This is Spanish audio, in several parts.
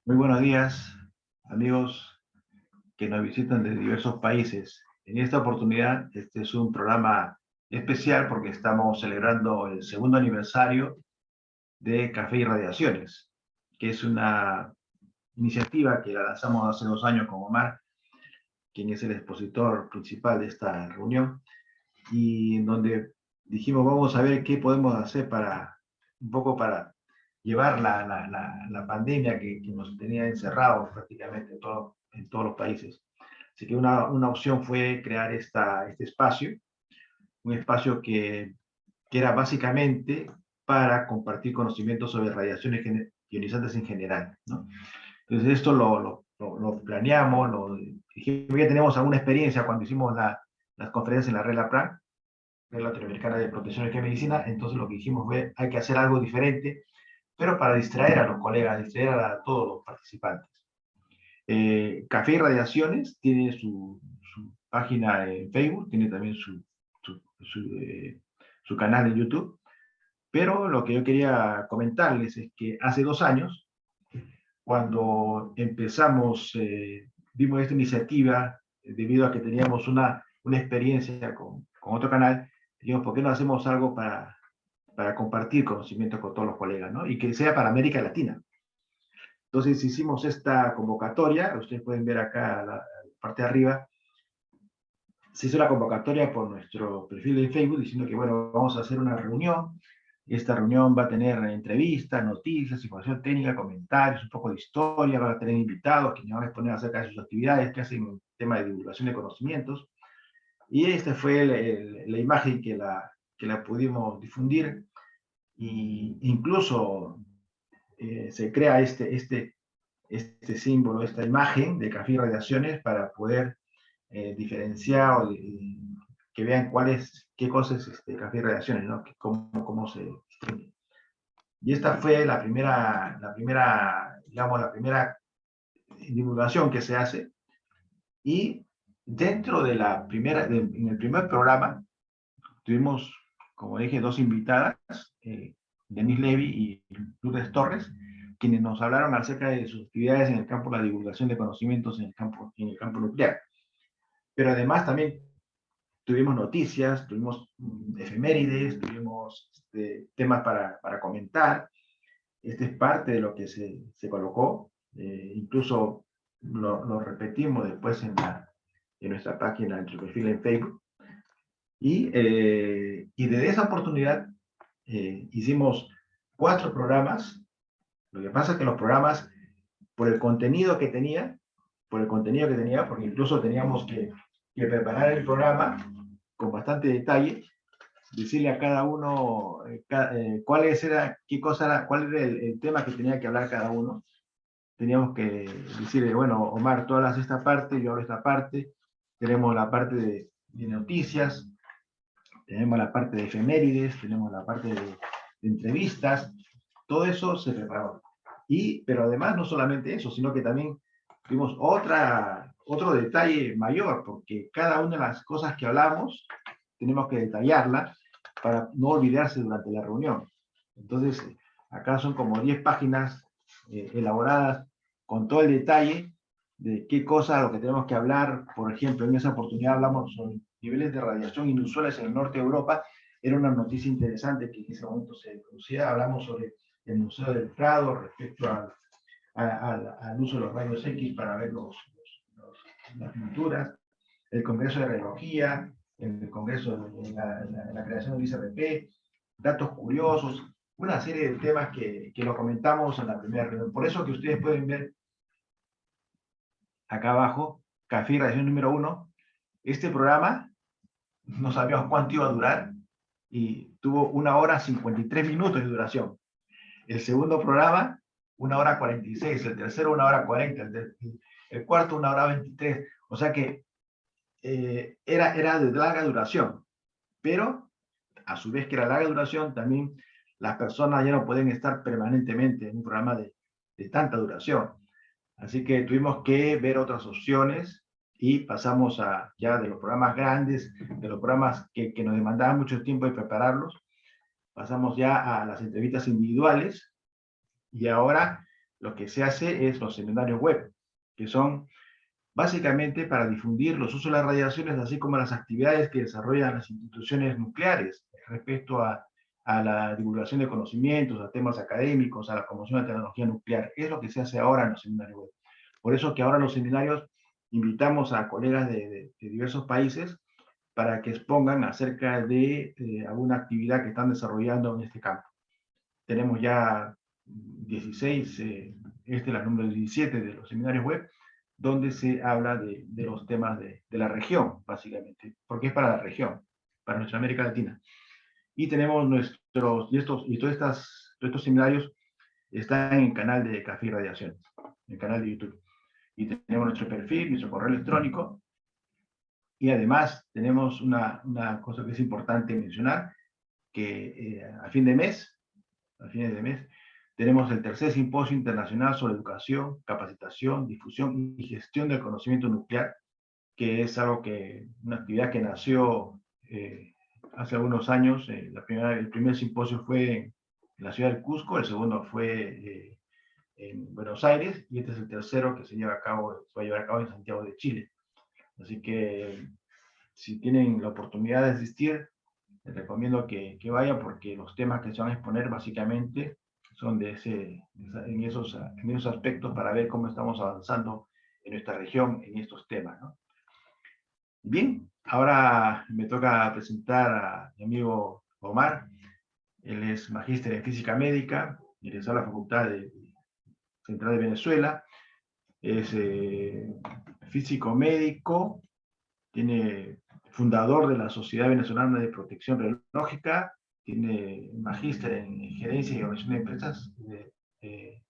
Muy buenos días, amigos que nos visitan de diversos países. En esta oportunidad, este es un programa especial porque estamos celebrando el segundo aniversario de Café y Radiaciones, que es una iniciativa que la lanzamos hace 2 años con Omar, quien es el expositor principal de esta reunión, y en donde dijimos, vamos a ver qué podemos hacer un poco para llevar la pandemia que nos tenía encerrados prácticamente en todos los países. Así que una opción fue crear este espacio, un espacio que era básicamente para compartir conocimientos sobre radiaciones ionizantes en general, ¿no? Entonces esto lo planeamos, dijimos, ya tenemos alguna experiencia cuando hicimos las conferencias en la RELAPRAN, Red Latinoamericana de Protección y Medicina. Entonces lo que dijimos fue, hay que hacer algo diferente, pero para distraer a los colegas, distraer a todos los participantes. Café y Radiaciones tiene su página en Facebook, tiene también su canal en YouTube, pero lo que yo quería comentarles es que hace 2 años, cuando empezamos, vimos esta iniciativa, debido a que teníamos una experiencia con otro canal, dijimos, ¿por qué no hacemos algo para compartir conocimientos con todos los colegas, ¿no? Y que sea para América Latina. Entonces hicimos esta convocatoria, ustedes pueden ver acá la parte de arriba, se hizo la convocatoria por nuestro perfil de Facebook diciendo que, bueno, vamos a hacer una reunión. Esta reunión va a tener entrevistas, noticias, información técnica, comentarios, un poco de historia, van a tener invitados que nos van a exponer acerca de sus actividades, que hacen un tema de divulgación de conocimientos. Y esta fue la imagen que la pudimos difundir. Y incluso se crea este símbolo, esta imagen de Café y Radiaciones para poder diferenciar o que vean qué cosas es Café y Radiaciones, ¿no? Cómo se distingue. Y esta fue digamos, la primera divulgación que se hace. Y dentro de en el primer programa, tuvimos, como dije, dos invitadas, Denise Levy y Lourdes Torres, quienes nos hablaron acerca de sus actividades en el campo de la divulgación de conocimientos en el campo nuclear. Pero además también tuvimos noticias, tuvimos efemérides, tuvimos temas para comentar. Este es parte de lo que se colocó, incluso lo repetimos después en nuestra página, en nuestro perfil en Facebook. Y desde esa oportunidad hicimos 4 programas. Lo que pasa es que los programas, por el contenido que tenía, porque incluso teníamos que preparar el programa con bastante detalle, decirle a cada uno cuál era el tema que tenía que hablar cada uno. Teníamos que decirle, bueno, Omar, tú hablas esta parte, yo hablo esta parte, tenemos la parte de noticias, tenemos la parte de efemérides, tenemos la parte de entrevistas, todo eso se preparó. Pero además no solamente eso, sino que también tuvimos otro detalle mayor, porque cada una de las cosas que hablamos tenemos que detallarla para no olvidarse durante la reunión. Entonces, acá son como 10 páginas elaboradas con todo el detalle de qué cosa lo que tenemos que hablar. Por ejemplo, en esa oportunidad hablamos sobre niveles de radiación inusuales en el norte de Europa. Era una noticia interesante que en ese momento se producía. Hablamos sobre el Museo del Prado respecto al uso de los rayos X para ver las pinturas, el Congreso de Radiología, el Congreso de la creación del ICRP, datos curiosos, una serie de temas que lo comentamos en la primera reunión. Por eso que ustedes pueden ver acá abajo, Café y Radiación número 1, este programa no sabíamos cuánto iba a durar y tuvo 1 hora 53 minutos de duración. El segundo programa, 1 hora 46, el tercero 1 hora 40, el cuarto 1 hora 23. O sea que era de larga duración, pero a su vez que era larga duración, también las personas ya no pueden estar permanentemente en un programa de tanta duración. Así que tuvimos que ver otras opciones y pasamos ya de los programas grandes, de los programas que nos demandaban mucho tiempo de prepararlos, pasamos ya a las entrevistas individuales. Y ahora lo que se hace es los seminarios web, que son básicamente para difundir los usos de las radiaciones, así como las actividades que desarrollan las instituciones nucleares respecto a la divulgación de conocimientos, a temas académicos, a la promoción de la tecnología nuclear. Es lo que se hace ahora en los seminarios web. Por eso que ahora en los seminarios invitamos a colegas de diversos países para que expongan acerca de alguna actividad que están desarrollando en este campo. Tenemos ya 16, este es la número 17 de los seminarios web, donde se habla de los temas de la región, básicamente, porque es para la región, para nuestra América Latina. Y tenemos todos estos seminarios están en el canal de Café y Radiaciones, en el canal de YouTube. Y tenemos nuestro perfil, nuestro correo electrónico, y además tenemos una cosa que es importante mencionar, que a fines de mes, tenemos el tercer simposio internacional sobre educación, capacitación, difusión y gestión del conocimiento nuclear, que es una actividad que nació hace algunos años. El primer simposio fue en la ciudad del Cusco, el segundo fue en Buenos Aires, y este es el tercero que se va a llevar a cabo en Santiago de Chile. Así que si tienen la oportunidad de asistir, les recomiendo que vayan, porque los temas que se van a exponer básicamente son en esos aspectos, para ver cómo estamos avanzando en nuestra región en estos temas, ¿no? Bien, ahora me toca presentar a mi amigo Omar. Él es magíster en física médica, egresado a la Facultad Central de Venezuela. Es físico médico, fundador de la Sociedad Venezolana de Protección Radiológica, tiene magíster en gerencia y organización de empresas de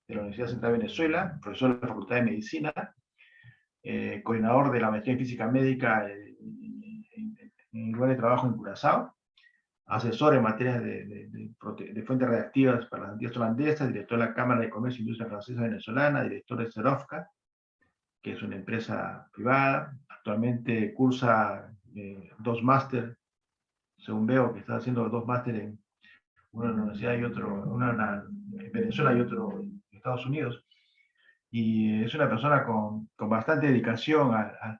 la Universidad Central de Venezuela, profesor de la Facultad de Medicina, coordinador de la maestría en física médica en lugar de trabajo en Curazao, asesor en materias de fuentes reactivas para las entidades holandesas, director de la Cámara de Comercio e Industria Francesa Venezolana, director de Serovka, que es una empresa privada. Actualmente cursa 2 máster, según veo que está haciendo 2 máster en una universidad y una en Venezuela y otro en Estados Unidos. Y es una persona con bastante dedicación a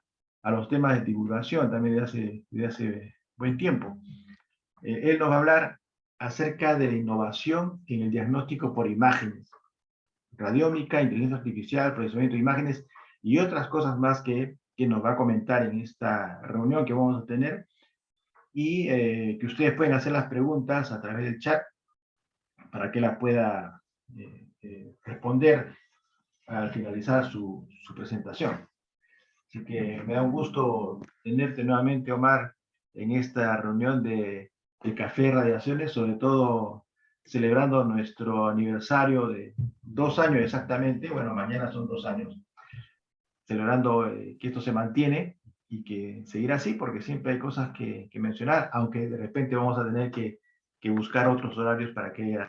los temas de divulgación también desde hace buen tiempo. Él nos va a hablar acerca de la innovación en el diagnóstico por imágenes, radiómica, inteligencia artificial, procesamiento de imágenes y otras cosas más que nos va a comentar en esta reunión que vamos a tener, y que ustedes pueden hacer las preguntas a través del chat para que la pueda responder al finalizar su presentación. Así que me da un gusto tenerte nuevamente, Omar, en esta reunión de Café y Radiaciones, sobre todo celebrando nuestro aniversario de 2 años exactamente. Bueno, mañana son 2 años, celebrando que esto se mantiene y que seguirá así, porque siempre hay cosas que mencionar, aunque de repente vamos a tener que buscar otros horarios para que haya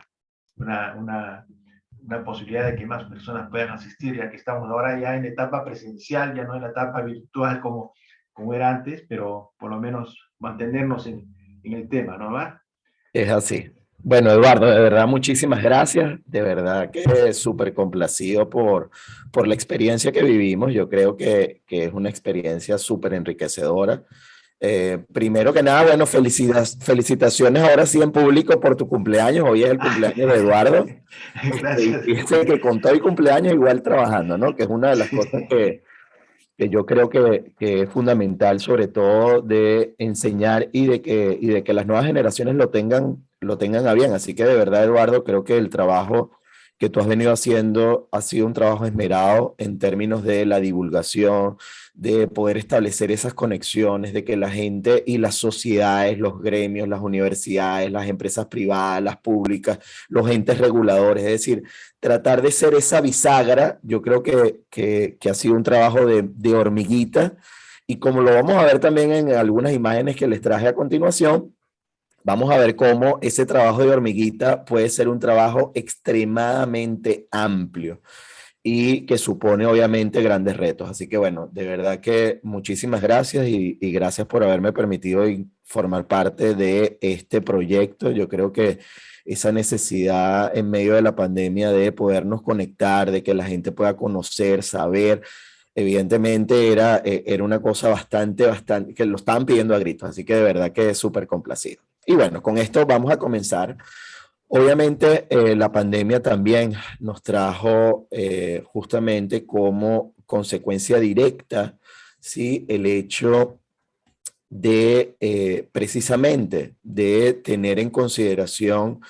una posibilidad de que más personas puedan asistir, ya que estamos ahora ya en etapa presencial, ya no en la etapa virtual como era antes, pero por lo menos mantenernos en el tema, ¿no, Omar? Es así. Bueno, Eduardo, de verdad, muchísimas gracias. De verdad que súper complacido por la experiencia que vivimos. Yo creo que es una experiencia súper enriquecedora. Primero que nada, bueno, felicitaciones ahora sí en público por tu cumpleaños. Hoy es el cumpleaños de Eduardo. Gracias. Y dice que con todo y cumpleaños igual trabajando, ¿no? Que es una de las cosas que yo creo que es fundamental, sobre todo de enseñar y de que las nuevas generaciones lo tengan a bien. Así que de verdad, Eduardo, creo que el trabajo que tú has venido haciendo ha sido un trabajo esmerado en términos de la divulgación, de poder establecer esas conexiones, de que la gente y las sociedades, los gremios, las universidades, las empresas privadas, las públicas, los entes reguladores, es decir, tratar de ser esa bisagra. Yo creo que ha sido un trabajo de hormiguita, y como lo vamos a ver también en algunas imágenes que les traje a continuación, vamos a ver cómo ese trabajo de hormiguita puede ser un trabajo extremadamente amplio y que supone obviamente grandes retos. Así que bueno, de verdad que muchísimas gracias y gracias por haberme permitido formar parte de este proyecto. Yo creo que esa necesidad en medio de la pandemia de podernos conectar, de que la gente pueda conocer, saber. Evidentemente era una cosa bastante, que lo estaban pidiendo a gritos, así que de verdad que es súper complacido. Y bueno, con esto vamos a comenzar. Obviamente la pandemia también nos trajo justamente como consecuencia directa, ¿sí? El hecho de precisamente de tener en consideración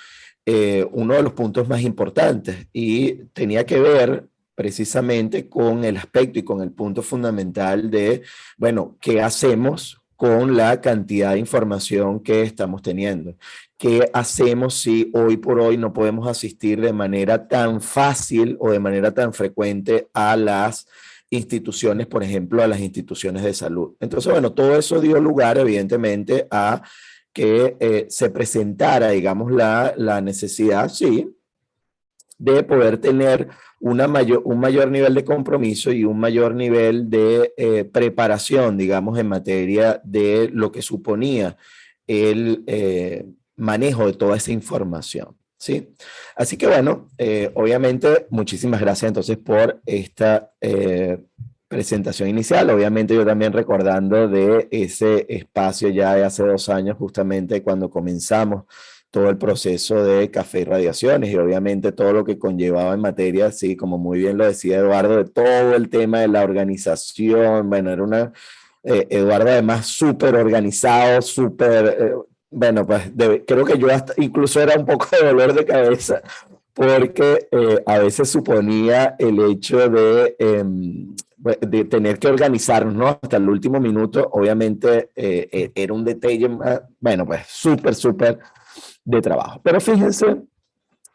uno de los puntos más importantes y tenía que ver precisamente con el aspecto y con el punto fundamental de, bueno, ¿qué hacemos con la cantidad de información que estamos teniendo? ¿Qué hacemos si hoy por hoy no podemos asistir de manera tan fácil o de manera tan frecuente a las instituciones, por ejemplo, a las instituciones de salud? Entonces, bueno, todo eso dio lugar, evidentemente, a que se presentara, digamos, la necesidad, sí, de poder tener un mayor nivel de compromiso y un mayor nivel de preparación, digamos, en materia de lo que suponía el manejo de toda esa información, ¿sí? Así que bueno, obviamente, muchísimas gracias entonces por esta presentación inicial. Obviamente yo también recordando de ese espacio ya de hace 2 años, justamente cuando comenzamos todo el proceso de Café y Radiaciones y obviamente todo lo que conllevaba en materia, sí, como muy bien lo decía Eduardo, de todo el tema de la organización. Bueno, era Eduardo además súper organizado, súper, bueno, pues creo que yo hasta incluso era un poco de dolor de cabeza porque a veces suponía el hecho de tener que organizarnos, ¿no? Hasta el último minuto. Obviamente era un detalle, bueno, pues súper de trabajo. Pero fíjense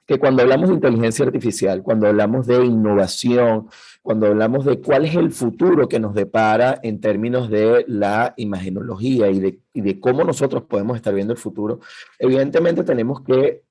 que cuando hablamos de inteligencia artificial, cuando hablamos de innovación, cuando hablamos de cuál es el futuro que nos depara en términos de la imagenología y de cómo nosotros podemos estar viendo el futuro, evidentemente tenemos que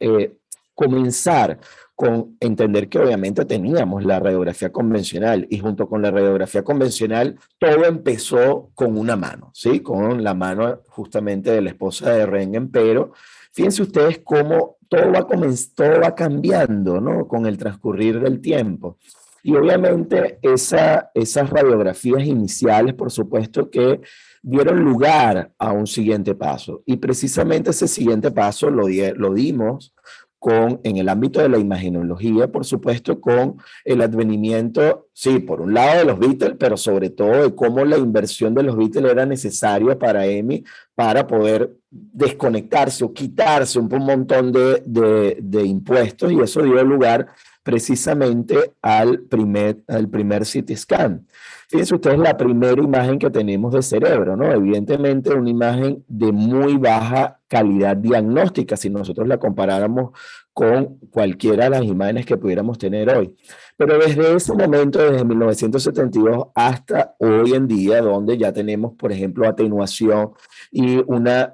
comenzar con entender que obviamente teníamos la radiografía convencional y junto con la radiografía convencional todo empezó con una mano, ¿sí? Con la mano justamente de la esposa de Röntgen, pero fíjense ustedes cómo todo va cambiando, ¿no? Con el transcurrir del tiempo. Y obviamente esas radiografías iniciales, por supuesto que dieron lugar a un siguiente paso. Y precisamente ese siguiente paso lo dimos en el ámbito de la imagenología, por supuesto, con el advenimiento, sí, por un lado de los Beatles, pero sobre todo de cómo la inversión de los Beatles era necesaria para EMI para poder desconectarse o quitarse un montón de impuestos, y eso dio lugar precisamente al primer CT scan. Fíjense ustedes la primera imagen que tenemos de cerebro, ¿no? Evidentemente una imagen de muy baja calidad diagnóstica si nosotros la comparáramos con cualquiera de las imágenes que pudiéramos tener hoy. Pero desde ese momento, desde 1972 hasta hoy en día, donde ya tenemos, por ejemplo, atenuación y una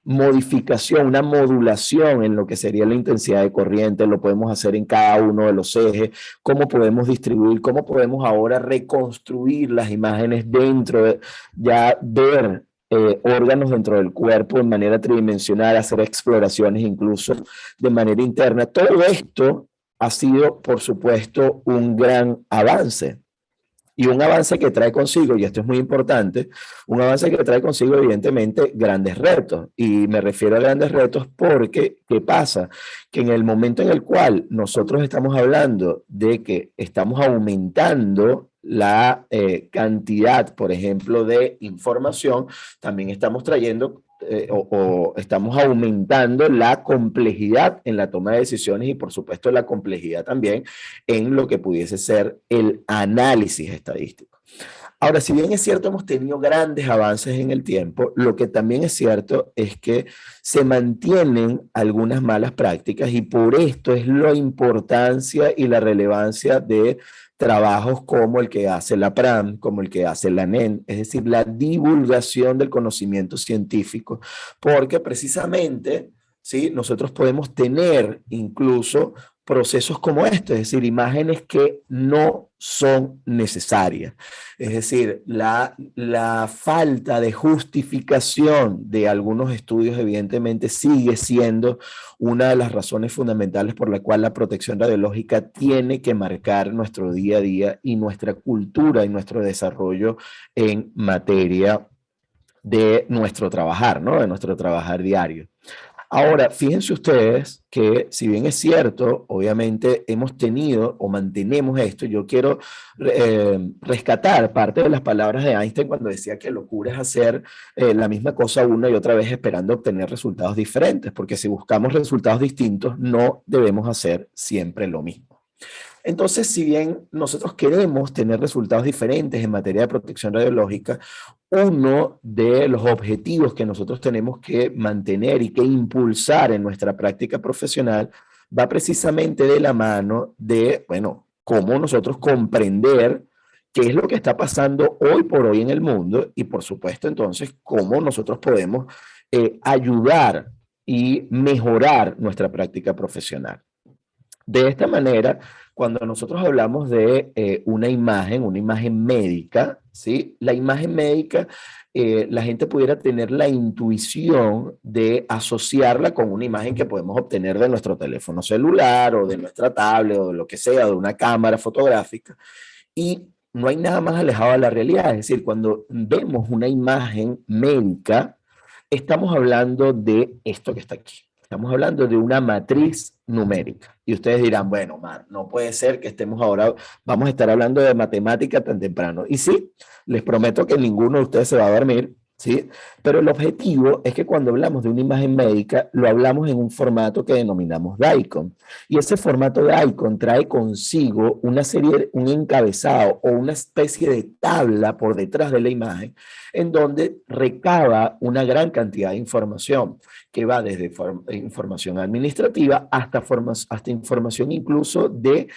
modificación, una modulación en lo que sería la intensidad de corriente, lo podemos hacer en cada uno de los ejes, cómo podemos distribuir, cómo podemos ahora reconstruir las imágenes dentro de, ya ver órganos dentro del cuerpo de manera tridimensional, hacer exploraciones incluso de manera interna. Todo esto ha sido, por supuesto, un gran avance. Y un avance que trae consigo, y esto es muy importante, un avance que trae consigo evidentemente grandes retos. Y me refiero a grandes retos porque, ¿qué pasa? Que en el momento en el cual nosotros estamos hablando de que estamos aumentando la cantidad, por ejemplo, de información, también estamos trayendo o estamos aumentando la complejidad en la toma de decisiones y por supuesto la complejidad también en lo que pudiese ser el análisis estadístico. Ahora, si bien es cierto, hemos tenido grandes avances en el tiempo, lo que también es cierto es que se mantienen algunas malas prácticas y por esto es la importancia y la relevancia de trabajos como el que hace la PRAM, como el que hace la NEN, es decir, la divulgación del conocimiento científico, porque precisamente, ¿sí?, nosotros podemos tener incluso procesos como este, es decir, imágenes que no son necesarias. Es decir, la falta de justificación de algunos estudios evidentemente sigue siendo una de las razones fundamentales por la cual la protección radiológica tiene que marcar nuestro día a día y nuestra cultura y nuestro desarrollo en materia de nuestro trabajar, ¿no? De nuestro trabajar diario. Ahora, fíjense ustedes que si bien es cierto, obviamente hemos tenido o mantenemos esto, yo quiero rescatar parte de las palabras de Einstein cuando decía que locura es hacer la misma cosa una y otra vez esperando obtener resultados diferentes, porque si buscamos resultados distintos, no debemos hacer siempre lo mismo. Entonces, si bien nosotros queremos tener resultados diferentes en materia de protección radiológica, uno de los objetivos que nosotros tenemos que mantener y que impulsar en nuestra práctica profesional va precisamente de la mano de, bueno, cómo nosotros comprender qué es lo que está pasando hoy por hoy en el mundo y, por supuesto, entonces, cómo nosotros podemos ayudar y mejorar nuestra práctica profesional. De esta manera, cuando nosotros hablamos de una imagen médica, ¿sí? La imagen médica, la gente pudiera tener la intuición de asociarla con una imagen que podemos obtener de nuestro teléfono celular o de nuestra tablet o de lo que sea, de una cámara fotográfica. Y no hay nada más alejado de la realidad. Es decir, cuando vemos una imagen médica, estamos hablando de esto que está aquí. Estamos hablando de una matriz numérica. Y ustedes dirán, bueno, Mar, no puede ser que estemos ahora, vamos a estar hablando de matemática tan temprano. Y sí, les prometo que ninguno de ustedes se va a dormir, ¿sí? Pero el objetivo es que cuando hablamos de una imagen médica, lo hablamos en un formato que denominamos DICOM. Y ese formato DICOM trae consigo una serie, un encabezado o una especie de tabla por detrás de la imagen, en donde recaba una gran cantidad de información que va desde información administrativa hasta información incluso de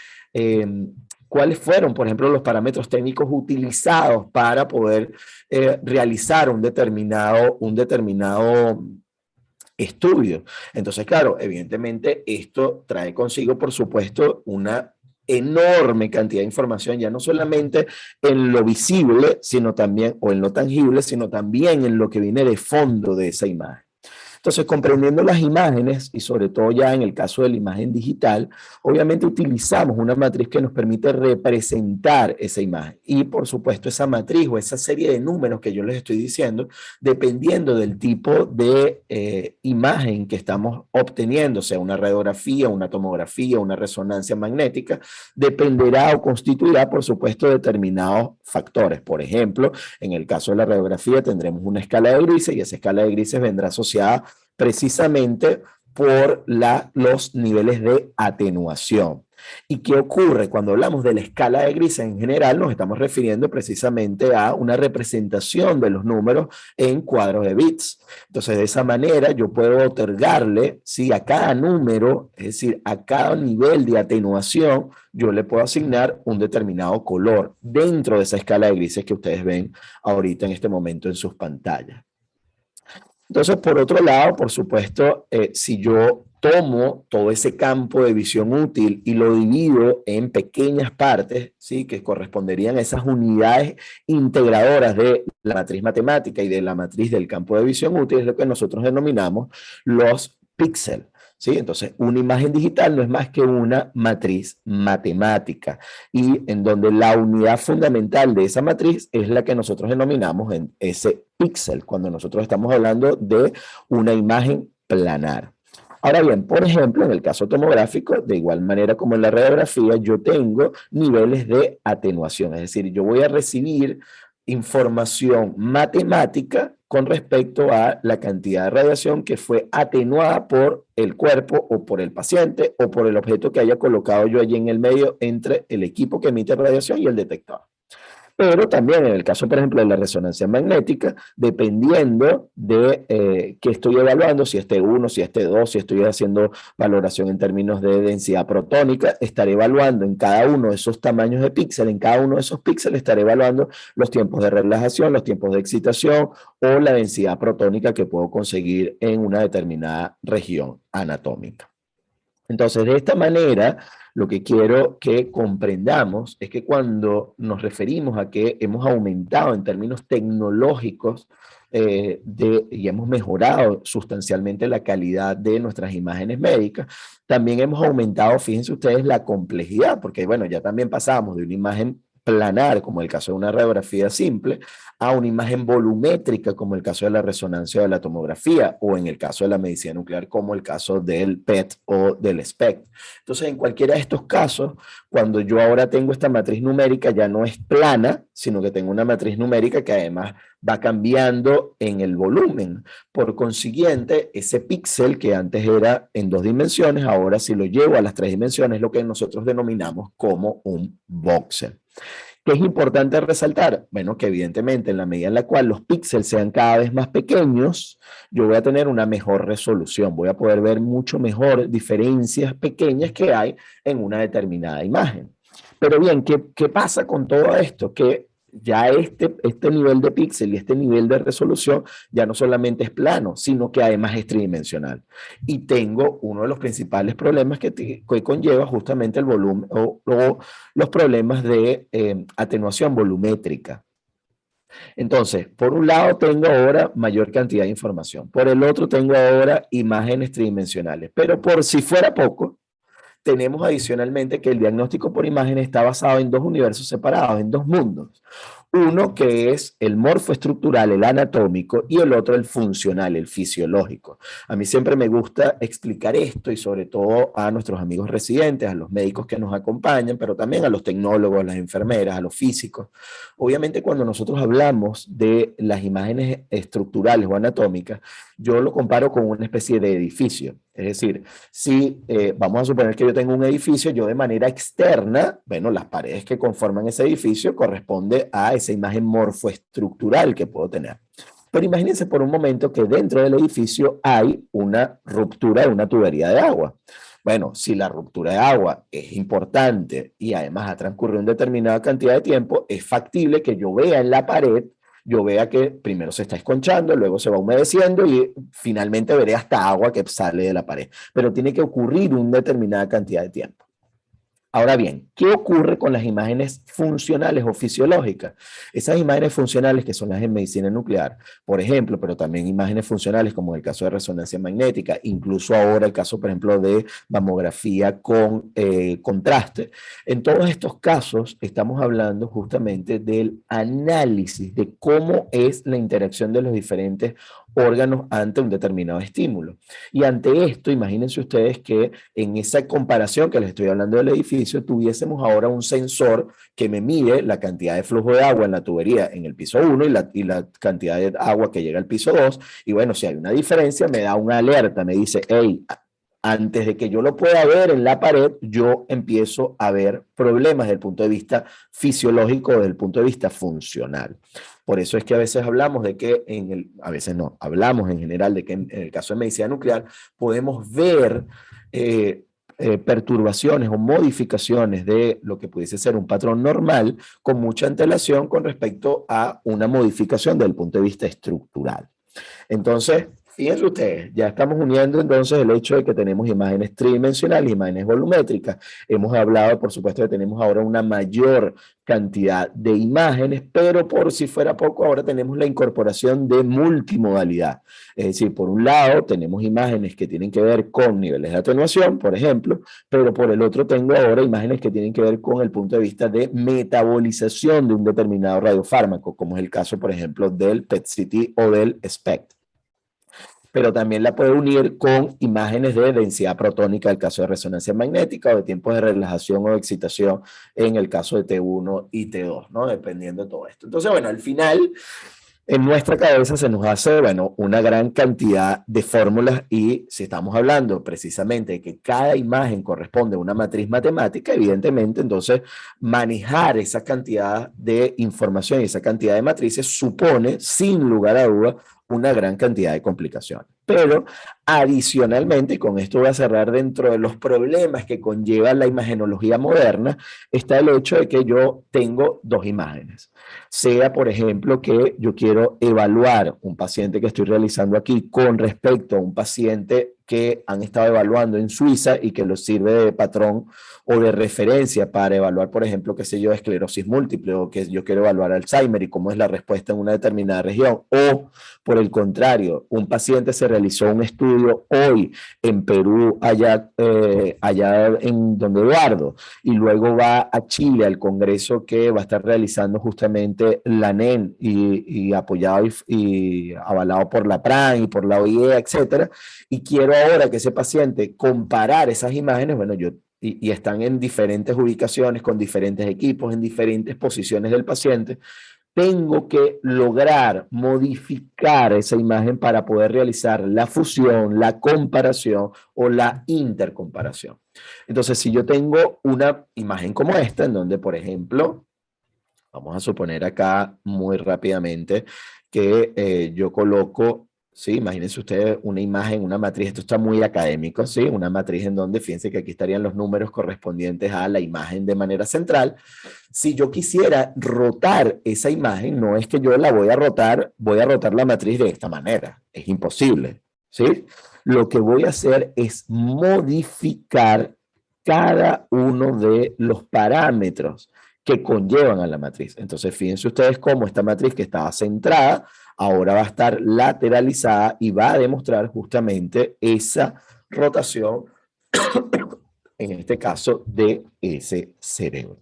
cuáles fueron, por ejemplo, los parámetros técnicos utilizados para poder realizar un determinado estudio. Entonces, claro, evidentemente esto trae consigo, por supuesto, una enorme cantidad de información, ya no solamente en lo visible, sino también, o en lo tangible, sino también en lo que viene de fondo de esa imagen. Entonces, comprendiendo las imágenes y sobre todo ya en el caso de la imagen digital, obviamente utilizamos una matriz que nos permite representar esa imagen. Y por supuesto, esa matriz o esa serie de números que yo les estoy diciendo, dependiendo del tipo de imagen que estamos obteniendo, sea una radiografía, una tomografía, una resonancia magnética, dependerá o constituirá, por supuesto, determinados factores. Por ejemplo, en el caso de la radiografía tendremos una escala de grises y esa escala de grises vendrá asociada precisamente por los niveles de atenuación. ¿Y qué ocurre? Cuando hablamos de la escala de grises en general, nos estamos refiriendo precisamente a una representación de los números en cuadros de bits. Entonces, de esa manera yo puedo otorgarle, ¿sí? A cada número, es decir, a cada nivel de atenuación, yo le puedo asignar un determinado color dentro de esa escala de grises que ustedes ven ahorita en este momento en sus pantallas. Entonces, por otro lado, por supuesto, si yo tomo todo ese campo de visión útil y lo divido en pequeñas partes, ¿sí? Que corresponderían a esas unidades integradoras de la matriz matemática y de la matriz del campo de visión útil, es lo que nosotros denominamos los píxeles. ¿Sí? Entonces, una imagen digital no es más que una matriz matemática y en donde la unidad fundamental de esa matriz es la que nosotros denominamos en ese píxel, cuando nosotros estamos hablando de una imagen planar. Ahora bien, por ejemplo, en el caso tomográfico, de igual manera como en la radiografía, yo tengo niveles de atenuación, es decir, yo voy a recibir información matemática con respecto a la cantidad de radiación que fue atenuada por el cuerpo o por el paciente o por el objeto que haya colocado yo allí en el medio entre el equipo que emite radiación y el detector. Pero también en el caso, por ejemplo, de la resonancia magnética, dependiendo de qué estoy evaluando, si es T1, si es T2, si estoy haciendo valoración en términos de densidad protónica, estaré evaluando en cada uno de esos tamaños de píxeles, en cada uno de esos píxeles estaré evaluando los tiempos de relajación, los tiempos de excitación o la densidad protónica que puedo conseguir en una determinada región anatómica. Entonces, de esta manera, lo que quiero que comprendamos es que cuando nos referimos a que hemos aumentado en términos tecnológicos y hemos mejorado sustancialmente la calidad de nuestras imágenes médicas, también hemos aumentado, fíjense ustedes, la complejidad, porque bueno, ya también pasamos de una imagen planar, como el caso de una radiografía simple, a una imagen volumétrica, como el caso de la resonancia o de la tomografía, o en el caso de la medicina nuclear, como el caso del PET o del SPECT. Entonces, en cualquiera de estos casos, cuando yo ahora tengo esta matriz numérica, ya no es plana, sino que tengo una matriz numérica que además va cambiando en el volumen. Por consiguiente, ese píxel que antes era en 2 dimensiones, ahora si lo llevo a las 3 dimensiones, es lo que nosotros denominamos como un voxel. ¿Qué es importante resaltar? Bueno, que evidentemente en la medida en la cual los píxeles sean cada vez más pequeños, yo voy a tener una mejor resolución, voy a poder ver mucho mejor diferencias pequeñas que hay en una determinada imagen. Pero bien, ¿qué pasa con todo esto? Que ya este nivel de píxel y este nivel de resolución ya no solamente es plano, sino que además es tridimensional. Y tengo uno de los principales problemas que conlleva justamente el volumen o los problemas de atenuación volumétrica. Entonces, por un lado tengo ahora mayor cantidad de información, por el otro tengo ahora imágenes tridimensionales, pero por si fuera poco, tenemos adicionalmente que el diagnóstico por imagen está basado en 2 universos separados, en 2 mundos. Uno que es el morfoestructural, el anatómico, y el otro el funcional, el fisiológico. A mí siempre me gusta explicar esto y sobre todo a nuestros amigos residentes, a los médicos que nos acompañan, pero también a los tecnólogos, a las enfermeras, a los físicos. Obviamente cuando nosotros hablamos de las imágenes estructurales o anatómicas, yo lo comparo con una especie de edificio. Es decir, si vamos a suponer que yo tengo un edificio, yo de manera externa, bueno, las paredes que conforman ese edificio corresponde a esa imagen morfoestructural que puedo tener. Pero imagínense por un momento que dentro del edificio hay una ruptura de una tubería de agua. Bueno, si la ruptura de agua es importante y además ha transcurrido una determinada cantidad de tiempo, es factible que yo vea en la pared, yo vea que primero se está esconchando, luego se va humedeciendo y finalmente veré hasta agua que sale de la pared. Pero tiene que ocurrir una determinada cantidad de tiempo. Ahora bien, ¿qué ocurre con las imágenes funcionales o fisiológicas? Esas imágenes funcionales que son las en medicina nuclear, por ejemplo, pero también imágenes funcionales como el caso de resonancia magnética, incluso ahora el caso, por ejemplo, de mamografía con contraste. En todos estos casos estamos hablando justamente del análisis de cómo es la interacción de los diferentes órganos ante un determinado estímulo. Y ante esto, imagínense ustedes que en esa comparación que les estoy hablando del edificio, tuviésemos ahora un sensor que me mide la cantidad de flujo de agua en la tubería en el piso 1 y la cantidad de agua que llega al piso 2. Y bueno, si hay una diferencia, me da una alerta, me dice, hey, antes de que yo lo pueda ver en la pared, yo empiezo a ver problemas desde el punto de vista fisiológico o desde el punto de vista funcional. Por eso es que a veces hablamos de que, a veces no, hablamos en general de que en el caso de medicina nuclear podemos ver perturbaciones o modificaciones de lo que pudiese ser un patrón normal con mucha antelación con respecto a una modificación desde el punto de vista estructural. Entonces, fíjense ustedes, ya estamos uniendo entonces el hecho de que tenemos imágenes tridimensionales, imágenes volumétricas. Hemos hablado, por supuesto, que tenemos ahora una mayor cantidad de imágenes, pero por si fuera poco, ahora tenemos la incorporación de multimodalidad. Es decir, por un lado, tenemos imágenes que tienen que ver con niveles de atenuación, por ejemplo, pero por el otro tengo ahora imágenes que tienen que ver con el punto de vista de metabolización de un determinado radiofármaco, como es el caso, por ejemplo, del PET-CT o del SPECT. Pero también la puede unir con imágenes de densidad protónica, en el caso de resonancia magnética, o de tiempos de relajación o de excitación en el caso de T1 y T2, ¿no? Dependiendo de todo esto. Entonces, bueno, al final, en nuestra cabeza se nos hace, bueno, una gran cantidad de fórmulas y si estamos hablando precisamente de que cada imagen corresponde a una matriz matemática, evidentemente, entonces manejar esa cantidad de información y esa cantidad de matrices supone, sin lugar a duda, una gran cantidad de complicaciones. Pero adicionalmente, y con esto voy a cerrar, dentro de los problemas que conlleva la imagenología moderna, está el hecho de que yo tengo 2 imágenes. Sea, por ejemplo, que yo quiero evaluar un paciente que estoy realizando aquí con respecto a un paciente que han estado evaluando en Suiza y que los sirve de patrón o de referencia para evaluar, por ejemplo, qué sé yo, esclerosis múltiple, o que yo quiero evaluar Alzheimer y cómo es la respuesta en una determinada región. O, por el contrario, un paciente se realizó un estudio hoy en Perú, allá en Don Eduardo, y luego va a Chile al congreso que va a estar realizando justamente la NEN y apoyado y avalado por la PRAN y por la OIE, etcétera, y quiero ahora que ese paciente comparar esas imágenes, bueno, y están en diferentes ubicaciones, con diferentes equipos, en diferentes posiciones del paciente, tengo que lograr modificar esa imagen para poder realizar la fusión, la comparación o la intercomparación. Entonces, si yo tengo una imagen como esta, en donde, por ejemplo, vamos a suponer acá muy rápidamente que yo coloco, sí, imagínense ustedes una imagen, una matriz, esto está muy académico, sí, una matriz en donde, fíjense que aquí estarían los números correspondientes a la imagen de manera central. Si yo quisiera rotar esa imagen, no es que yo la voy a rotar la matriz de esta manera, es imposible, ¿sí? Lo que voy a hacer es modificar cada uno de los parámetros que conllevan a la matriz. Entonces, fíjense ustedes cómo esta matriz que estaba centrada, ahora va a estar lateralizada y va a demostrar justamente esa rotación, en este caso, de ese cerebro.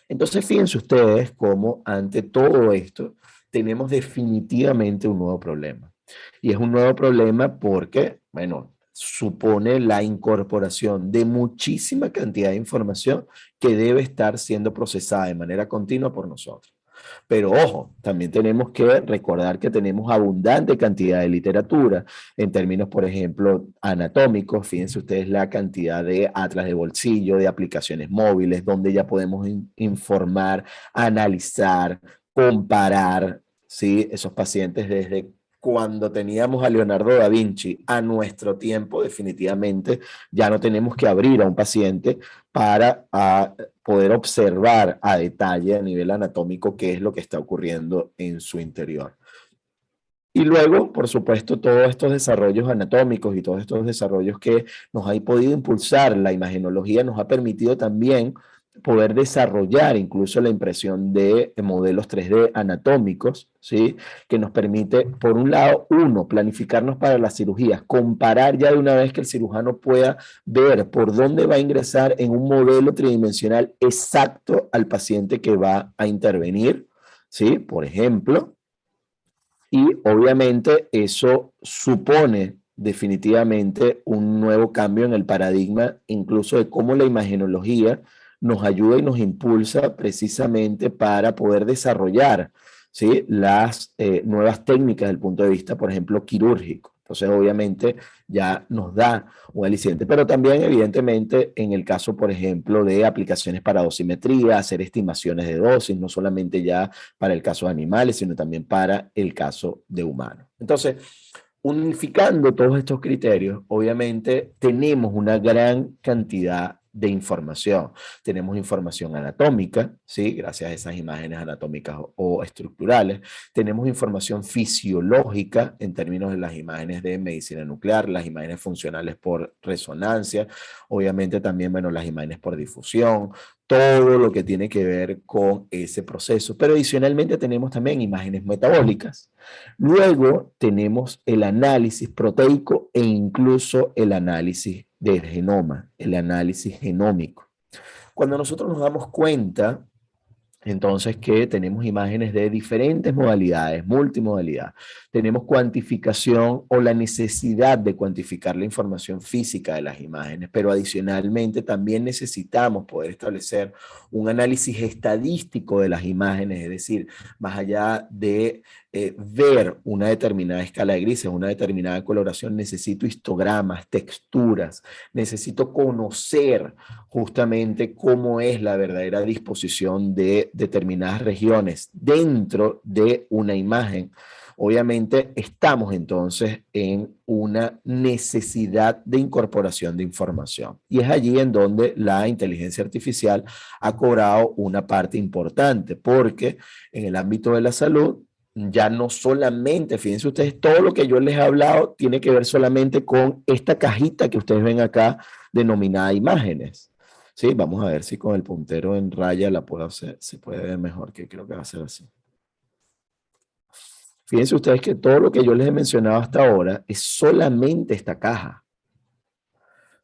Entonces, fíjense ustedes cómo ante todo esto tenemos definitivamente un nuevo problema. Y es un nuevo problema porque, bueno, supone la incorporación de muchísima cantidad de información que debe estar siendo procesada de manera continua por nosotros. Pero ojo, también tenemos que recordar que tenemos abundante cantidad de literatura en términos, por ejemplo, anatómicos. Fíjense ustedes la cantidad de atlas de bolsillo, de aplicaciones móviles, donde ya podemos informar, analizar, comparar, ¿sí? Esos pacientes desde cuando teníamos a Leonardo da Vinci a nuestro tiempo, definitivamente ya no tenemos que abrir a un paciente para poder observar a detalle a nivel anatómico qué es lo que está ocurriendo en su interior. Y luego, por supuesto, todos estos desarrollos anatómicos y todos estos desarrollos que nos ha podido impulsar la imagenología nos ha permitido también poder desarrollar incluso la impresión de modelos 3D anatómicos, ¿sí? Que nos permite, por un lado, planificarnos para las cirugías, comparar ya de una vez que el cirujano pueda ver por dónde va a ingresar en un modelo tridimensional exacto al paciente que va a intervenir, ¿sí? Por ejemplo. Y obviamente eso supone definitivamente un nuevo cambio en el paradigma, incluso de cómo la imagenología nos ayuda y nos impulsa precisamente para poder desarrollar, ¿sí? Las nuevas técnicas desde el punto de vista, por ejemplo, quirúrgico. Entonces, obviamente, ya nos da un aliciente, pero también, evidentemente, en el caso, por ejemplo, de aplicaciones para dosimetría, hacer estimaciones de dosis, no solamente ya para el caso de animales, sino también para el caso de humanos. Entonces, unificando todos estos criterios, obviamente tenemos una gran cantidad de información. Tenemos información anatómica, ¿sí? Gracias a esas imágenes anatómicas o estructurales. Tenemos información fisiológica en términos de las imágenes de medicina nuclear, las imágenes funcionales por resonancia, obviamente también, bueno, las imágenes por difusión, todo lo que tiene que ver con ese proceso. Pero adicionalmente tenemos también imágenes metabólicas. Luego tenemos el análisis proteico e incluso el análisis del genoma, el análisis genómico. Cuando nosotros nos damos cuenta, entonces, que tenemos imágenes de diferentes modalidades, multimodalidad. Tenemos cuantificación o la necesidad de cuantificar la información física de las imágenes, pero adicionalmente también necesitamos poder establecer un análisis estadístico de las imágenes, es decir, más allá de ver una determinada escala de grises, una determinada coloración, necesito histogramas, texturas, necesito conocer justamente cómo es la verdadera disposición de determinadas regiones dentro de una imagen. Obviamente estamos entonces en una necesidad de incorporación de información y es allí en donde la inteligencia artificial ha cobrado una parte importante porque en el ámbito de la salud ya no solamente, fíjense ustedes, todo lo que yo les he hablado tiene que ver solamente con esta cajita que ustedes ven acá denominada imágenes. Sí, vamos a ver si con el puntero en raya la puedo hacer, se puede ver mejor, que creo que va a ser así. Fíjense ustedes que todo lo que yo les he mencionado hasta ahora es solamente esta caja.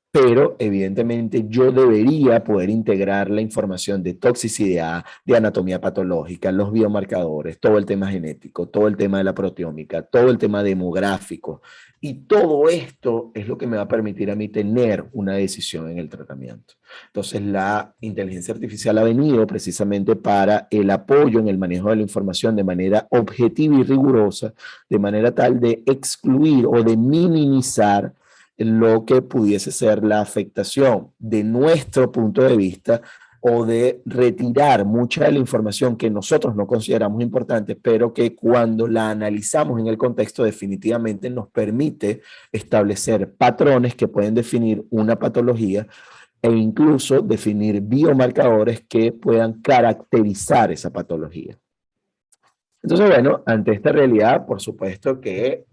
Pero evidentemente yo debería poder integrar la información de toxicidad, de anatomía patológica, los biomarcadores, todo el tema genético, todo el tema de la proteómica, todo el tema demográfico. Y todo esto es lo que me va a permitir a mí tener una decisión en el tratamiento. Entonces la inteligencia artificial ha venido precisamente para el apoyo en el manejo de la información de manera objetiva y rigurosa, de manera tal de excluir o de minimizar lo que pudiese ser la afectación de nuestro punto de vista o de retirar mucha de la información que nosotros no consideramos importante, pero que cuando la analizamos en el contexto definitivamente nos permite establecer patrones que pueden definir una patología e incluso definir biomarcadores que puedan caracterizar esa patología. Entonces, bueno, ante esta realidad, por supuesto que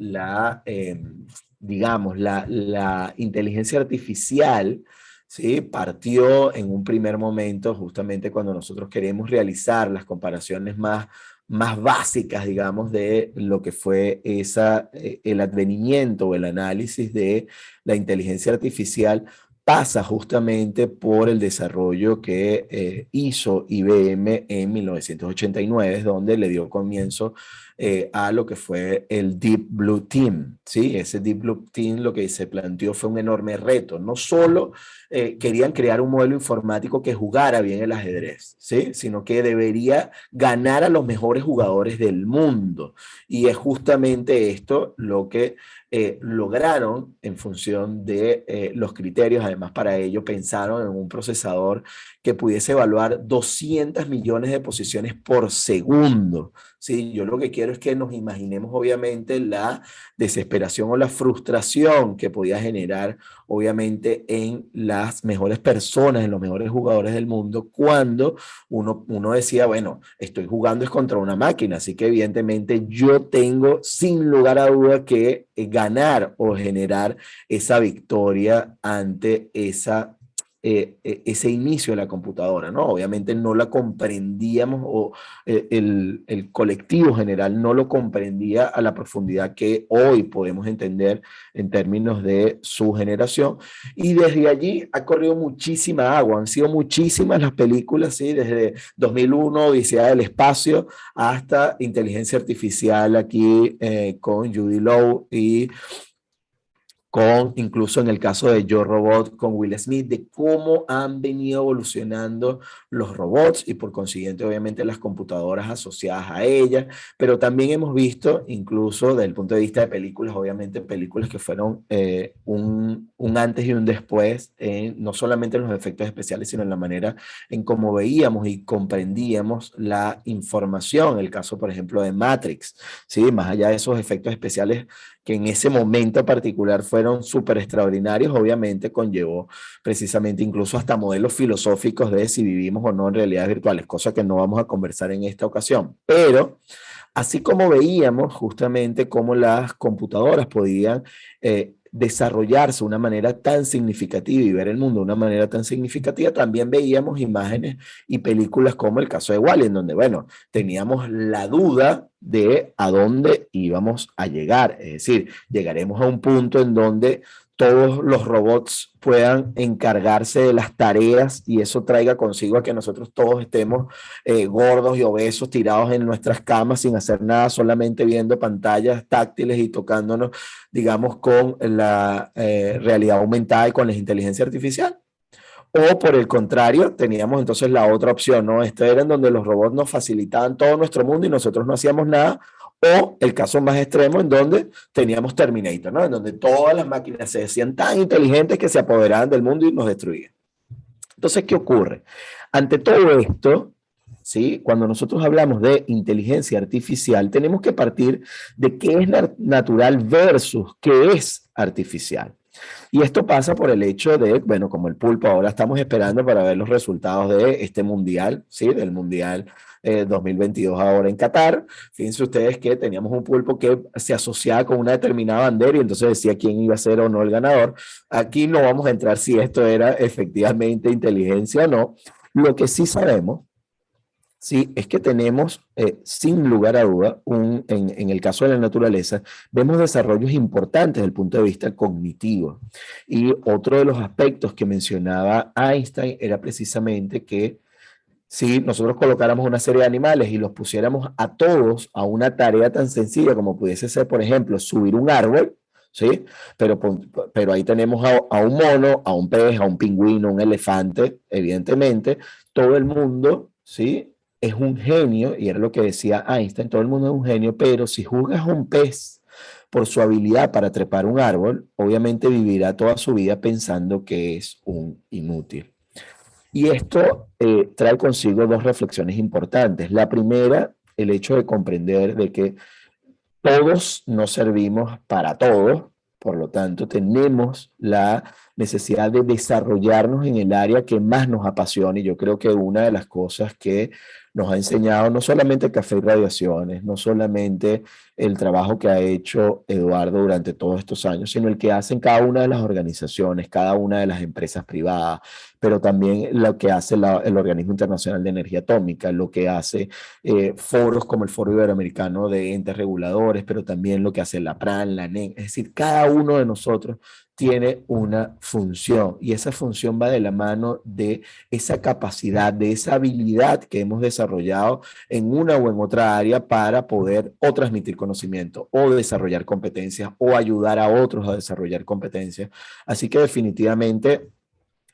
digamos, la inteligencia artificial, ¿sí? Partió en un primer momento justamente cuando nosotros queremos realizar las comparaciones más básicas, digamos, de lo que fue el advenimiento o el análisis de la inteligencia artificial, pasa justamente por el desarrollo que hizo IBM en 1989, donde le dio comienzo a lo que fue el Deep Blue Team, ¿sí? Ese Deep Blue Team lo que se planteó fue un enorme reto. No solo querían crear un modelo informático que jugara bien el ajedrez, ¿sí? Sino que debería ganar a los mejores jugadores del mundo. Y es justamente esto lo que lograron en función de los criterios. Además, para ello pensaron en un procesador que pudiese evaluar 200 millones de posiciones por segundo. Sí, yo lo que quiero es que nos imaginemos obviamente la desesperación o la frustración que podía generar obviamente en las mejores personas, en los mejores jugadores del mundo, cuando uno decía, bueno, estoy jugando es contra una máquina, así que evidentemente yo tengo sin lugar a duda que ganar o generar esa victoria ante ese inicio de la computadora, ¿no? Obviamente no la comprendíamos o el colectivo general no lo comprendía a la profundidad que hoy podemos entender en términos de su generación. Y desde allí ha corrido muchísima agua, han sido muchísimas las películas, ¿sí? Desde 2001, Odisea del Espacio, hasta Inteligencia Artificial aquí con Jude Law y con incluso en el caso de Yo Robot con Will Smith, de cómo han venido evolucionando los robots y por consiguiente obviamente las computadoras asociadas a ellas, pero también hemos visto incluso desde el punto de vista de películas, obviamente películas que fueron un antes y un después, no solamente en los efectos especiales, sino en la manera en cómo veíamos y comprendíamos la información, el caso por ejemplo de Matrix, ¿sí? Más allá de esos efectos especiales que en ese momento particular fueron súper extraordinarios, obviamente conllevó precisamente incluso hasta modelos filosóficos de si vivimos o no en realidades virtuales, cosa que no vamos a conversar en esta ocasión. Pero así como veíamos justamente cómo las computadoras podían desarrollarse de una manera tan significativa y ver el mundo de una manera tan significativa, también veíamos imágenes y películas como el caso de Wall-E, en donde, bueno, teníamos la duda de a dónde íbamos a llegar. Es decir, llegaremos a un punto en donde todos los robots puedan encargarse de las tareas y eso traiga consigo a que nosotros todos estemos gordos y obesos tirados en nuestras camas sin hacer nada, solamente viendo pantallas táctiles y tocándonos, digamos, con la realidad aumentada y con la inteligencia artificial. O por el contrario, teníamos entonces la otra opción, ¿no? Esto era en donde los robots nos facilitaban todo nuestro mundo y nosotros no hacíamos nada. O el caso más extremo en donde teníamos Terminator, ¿no? En donde todas las máquinas se decían tan inteligentes que se apoderaban del mundo y nos destruían. Entonces, ¿qué ocurre? Ante todo esto, ¿sí? Cuando nosotros hablamos de inteligencia artificial, tenemos que partir de qué es natural versus qué es artificial. Y esto pasa por el hecho de, bueno, como el pulpo, ahora estamos esperando para ver los resultados de este mundial, ¿sí? Del mundial 2022 ahora en Qatar. Fíjense ustedes que teníamos un pulpo que se asociaba con una determinada bandera y entonces decía quién iba a ser o no el ganador. Aquí no vamos a entrar si esto era efectivamente inteligencia o no. Lo que sí sabemos, sí, es que tenemos, sin lugar a duda, en el caso de la naturaleza, vemos desarrollos importantes desde el punto de vista cognitivo. Y otro de los aspectos que mencionaba Einstein era precisamente que si nosotros colocáramos una serie de animales y los pusiéramos a todos a una tarea tan sencilla como pudiese ser, por ejemplo, subir un árbol, ¿sí? Pero ahí tenemos a un mono, a un pez, a un pingüino, un elefante, evidentemente, todo el mundo, ¿sí? Es un genio, y era lo que decía Einstein, todo el mundo es un genio, pero si juzgas a un pez por su habilidad para trepar un árbol, obviamente vivirá toda su vida pensando que es un inútil. Y esto trae consigo dos reflexiones importantes. La primera, el hecho de comprender de que todos no servimos para todo, por lo tanto tenemos la necesidad de desarrollarnos en el área que más nos apasiona y yo creo que una de las cosas que nos ha enseñado no solamente Café y Radiaciones, no solamente el trabajo que ha hecho Eduardo durante todos estos años, sino el que hacen cada una de las organizaciones, cada una de las empresas privadas, pero también lo que hace el Organismo Internacional de Energía Atómica, lo que hace foros como el Foro Iberoamericano de Entes Reguladores, pero también lo que hace la PRAN, la NEN, es decir, cada uno de nosotros tiene una función y esa función va de la mano de esa capacidad, de esa habilidad que hemos desarrollado en una o en otra área para poder o transmitir conocimiento o desarrollar competencias o ayudar a otros a desarrollar competencias. Así que definitivamente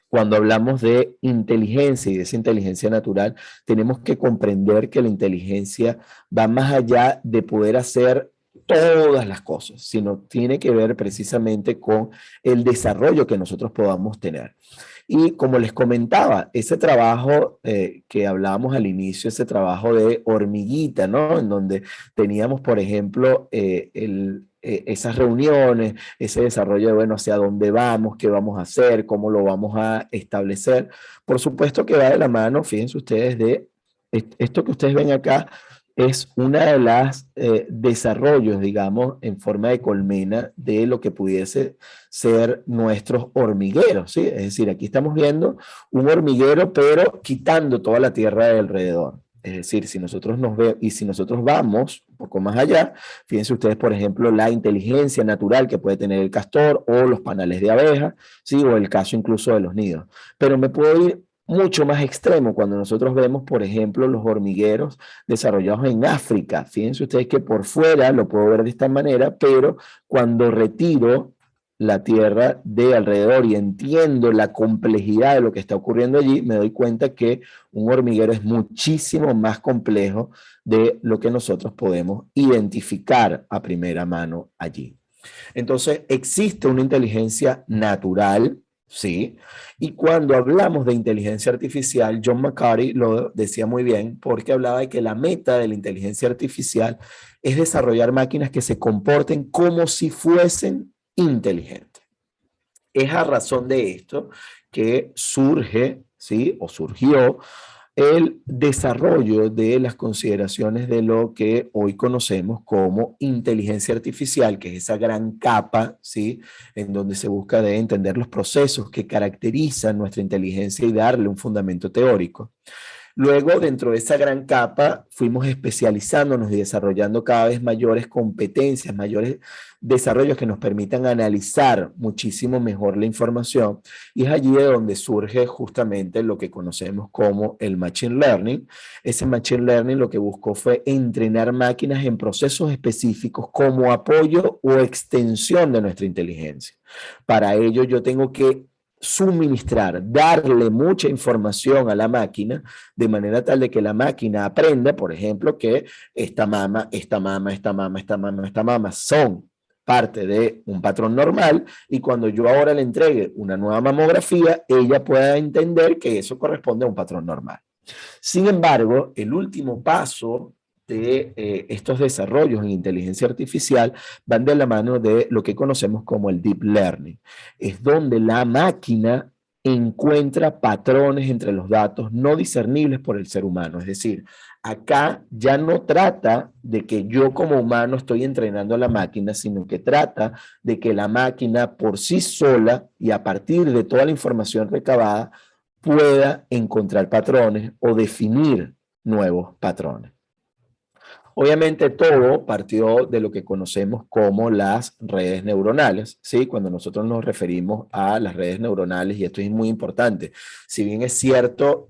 cuando hablamos de inteligencia y de esa inteligencia natural, tenemos que comprender que la inteligencia va más allá de poder hacer todas las cosas, sino tiene que ver precisamente con el desarrollo que nosotros podamos tener. Y como les comentaba, ese trabajo que hablábamos al inicio, ese trabajo de hormiguita, ¿no? En donde teníamos, por ejemplo, esas reuniones, ese desarrollo de, bueno, hacia dónde vamos, qué vamos a hacer, cómo lo vamos a establecer. Por supuesto que va de la mano, fíjense ustedes, de esto que ustedes ven acá, es una de las desarrollos, digamos, en forma de colmena de lo que pudiese ser nuestros hormigueros, ¿sí? Es decir, aquí estamos viendo un hormiguero, pero quitando toda la tierra de alrededor. Es decir, si nosotros si nosotros vamos un poco más allá, fíjense ustedes, por ejemplo, la inteligencia natural que puede tener el castor o los panales de abeja, ¿sí? O el caso incluso de los nidos. Pero me puedo ir mucho más extremo cuando nosotros vemos, por ejemplo, los hormigueros desarrollados en África. Fíjense ustedes que por fuera lo puedo ver de esta manera, pero cuando retiro la tierra de alrededor y entiendo la complejidad de lo que está ocurriendo allí, me doy cuenta que un hormiguero es muchísimo más complejo de lo que nosotros podemos identificar a primera mano allí. Entonces, existe una inteligencia natural, sí, y cuando hablamos de inteligencia artificial, John McCarthy lo decía muy bien porque hablaba de que la meta de la inteligencia artificial es desarrollar máquinas que se comporten como si fuesen inteligentes. Es a razón de esto que surge, ¿sí? O surgió el desarrollo de las consideraciones de lo que hoy conocemos como inteligencia artificial, que es esa gran capa, ¿sí? En donde se busca de entender los procesos que caracterizan nuestra inteligencia y darle un fundamento teórico. Luego, dentro de esa gran capa, fuimos especializándonos y desarrollando cada vez mayores competencias, mayores desarrollos que nos permitan analizar muchísimo mejor la información. Y es allí de donde surge justamente lo que conocemos como el Machine Learning. Ese Machine Learning lo que buscó fue entrenar máquinas en procesos específicos como apoyo o extensión de nuestra inteligencia. Para ello, yo tengo que suministrar, darle mucha información a la máquina de manera tal de que la máquina aprenda, por ejemplo, que esta mama, esta mama, esta mama, esta mama, esta mama son parte de un patrón normal y cuando yo ahora le entregue una nueva mamografía, ella pueda entender que eso corresponde a un patrón normal. Sin embargo, el último paso de estos desarrollos en inteligencia artificial van de la mano de lo que conocemos como el deep learning. Es donde la máquina encuentra patrones entre los datos no discernibles por el ser humano. Es decir, acá ya no trata de que yo como humano estoy entrenando a la máquina, sino que trata de que la máquina por sí sola y a partir de toda la información recabada pueda encontrar patrones o definir nuevos patrones. Obviamente todo partió de lo que conocemos como las redes neuronales, ¿sí? Cuando nosotros nos referimos a las redes neuronales, y esto es muy importante, si bien es cierto,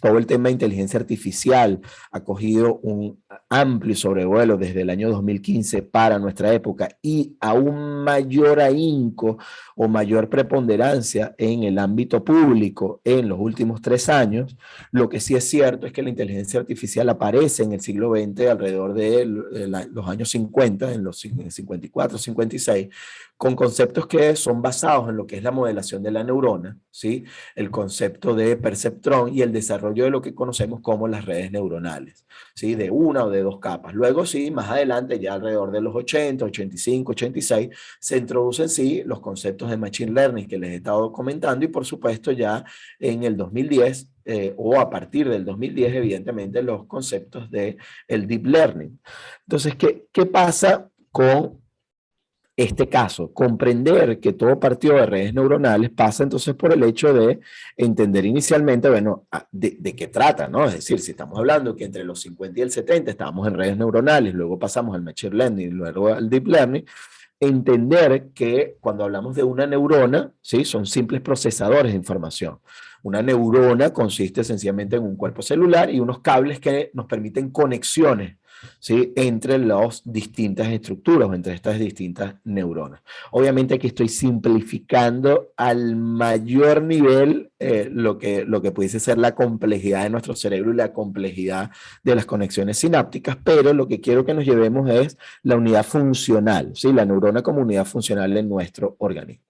todo el tema de inteligencia artificial ha cogido un amplio sobrevuelo desde el año 2015 para nuestra época y aún mayor ahínco o mayor preponderancia en el ámbito público en los últimos 3 años, lo que sí es cierto es que la inteligencia artificial aparece en el siglo XX alrededor de los años 50, en los 54, 56, con conceptos que son basados en lo que es la modelación de la neurona, ¿sí? El concepto de perceptrón y el desarrollo de lo que conocemos como las redes neuronales, ¿sí? De una o de dos capas. Luego sí, más adelante, ya alrededor de los 80, 85, 86, se introducen sí los conceptos de machine learning que les he estado comentando y por supuesto ya en el 2010 o a partir del 2010, evidentemente, los conceptos del deep learning. Entonces, ¿qué pasa con este caso? Comprender que todo partió de redes neuronales pasa entonces por el hecho de entender inicialmente, bueno, de qué trata, ¿no? Es decir, si estamos hablando que entre los 50 y el 70 estábamos en redes neuronales, luego pasamos al machine learning, luego al deep learning, entender que cuando hablamos de una neurona, ¿sí? Son simples procesadores de información. Una neurona consiste sencillamente en un cuerpo celular y unos cables que nos permiten conexiones, ¿sí? Entre las distintas estructuras o entre estas distintas neuronas. Obviamente aquí estoy simplificando al mayor nivel lo que pudiese ser la complejidad de nuestro cerebro y la complejidad de las conexiones sinápticas, pero lo que quiero que nos llevemos es la unidad funcional, ¿sí? La neurona como unidad funcional en nuestro organismo.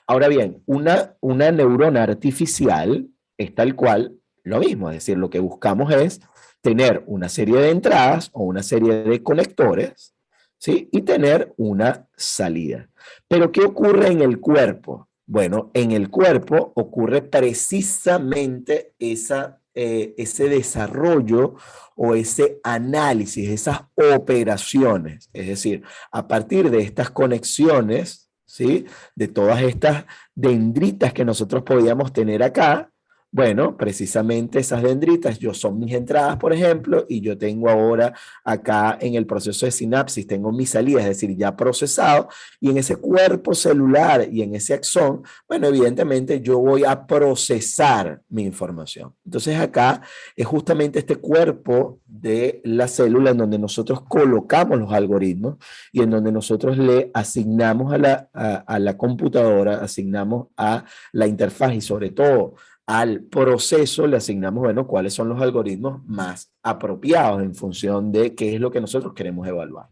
Ahora bien, una neurona artificial es tal cual lo mismo, es decir, lo que buscamos es tener una serie de entradas o una serie de conectores, ¿sí? Y tener una salida. Pero ¿qué ocurre en el cuerpo? Bueno, en el cuerpo ocurre precisamente ese desarrollo o ese análisis, esas operaciones. Es decir, a partir de estas conexiones, ¿sí? De todas estas dendritas que nosotros podíamos tener acá, bueno, precisamente esas dendritas son mis entradas, por ejemplo, y yo tengo ahora acá en el proceso de sinapsis, tengo mis salidas, es decir, ya procesado, y en ese cuerpo celular y en ese axón, bueno, evidentemente yo voy a procesar mi información. Entonces acá es justamente este cuerpo de la célula en donde nosotros colocamos los algoritmos y en donde nosotros le asignamos a la computadora, asignamos a la interfaz y sobre todo al proceso le asignamos, bueno, cuáles son los algoritmos más apropiados en función de qué es lo que nosotros queremos evaluar.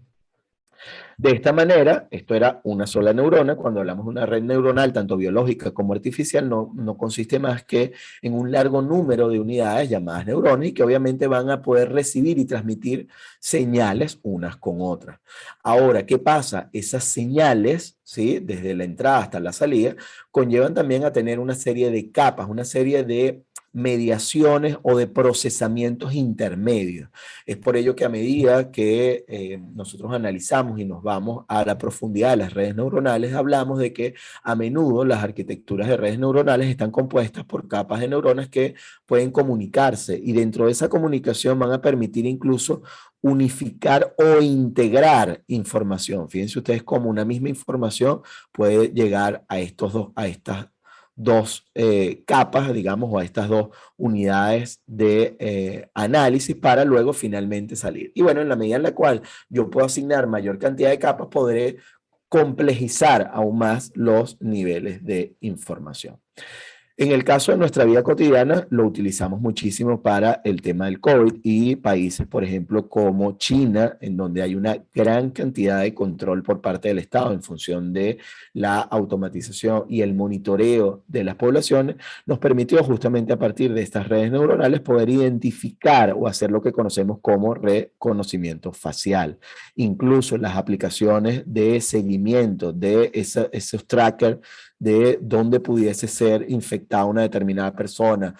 De esta manera, esto era una sola neurona. Cuando hablamos de una red neuronal, tanto biológica como artificial, no consiste más que en un largo número de unidades llamadas neuronas y que obviamente van a poder recibir y transmitir señales unas con otras. Ahora, ¿qué pasa? Esas señales, ¿sí? Desde la entrada hasta la salida, conllevan también a tener una serie de capas, una serie de mediaciones o de procesamientos intermedios. Es por ello que a medida que nosotros analizamos y nos vamos a la profundidad de las redes neuronales, hablamos de que a menudo las arquitecturas de redes neuronales están compuestas por capas de neuronas que pueden comunicarse y dentro de esa comunicación van a permitir incluso unificar o integrar información. Fíjense ustedes cómo una misma información puede llegar a estas dos capas, digamos, o a estas dos unidades de análisis para luego finalmente salir. Y bueno, en la medida en la cual yo puedo asignar mayor cantidad de capas, podré complejizar aún más los niveles de información. En el caso de nuestra vida cotidiana, lo utilizamos muchísimo para el tema del COVID y países, por ejemplo, como China, en donde hay una gran cantidad de control por parte del Estado en función de la automatización y el monitoreo de las poblaciones, nos permitió justamente a partir de estas redes neuronales poder identificar o hacer lo que conocemos como reconocimiento facial. Incluso las aplicaciones de seguimiento de esos trackers de dónde pudiese ser infectada una determinada persona,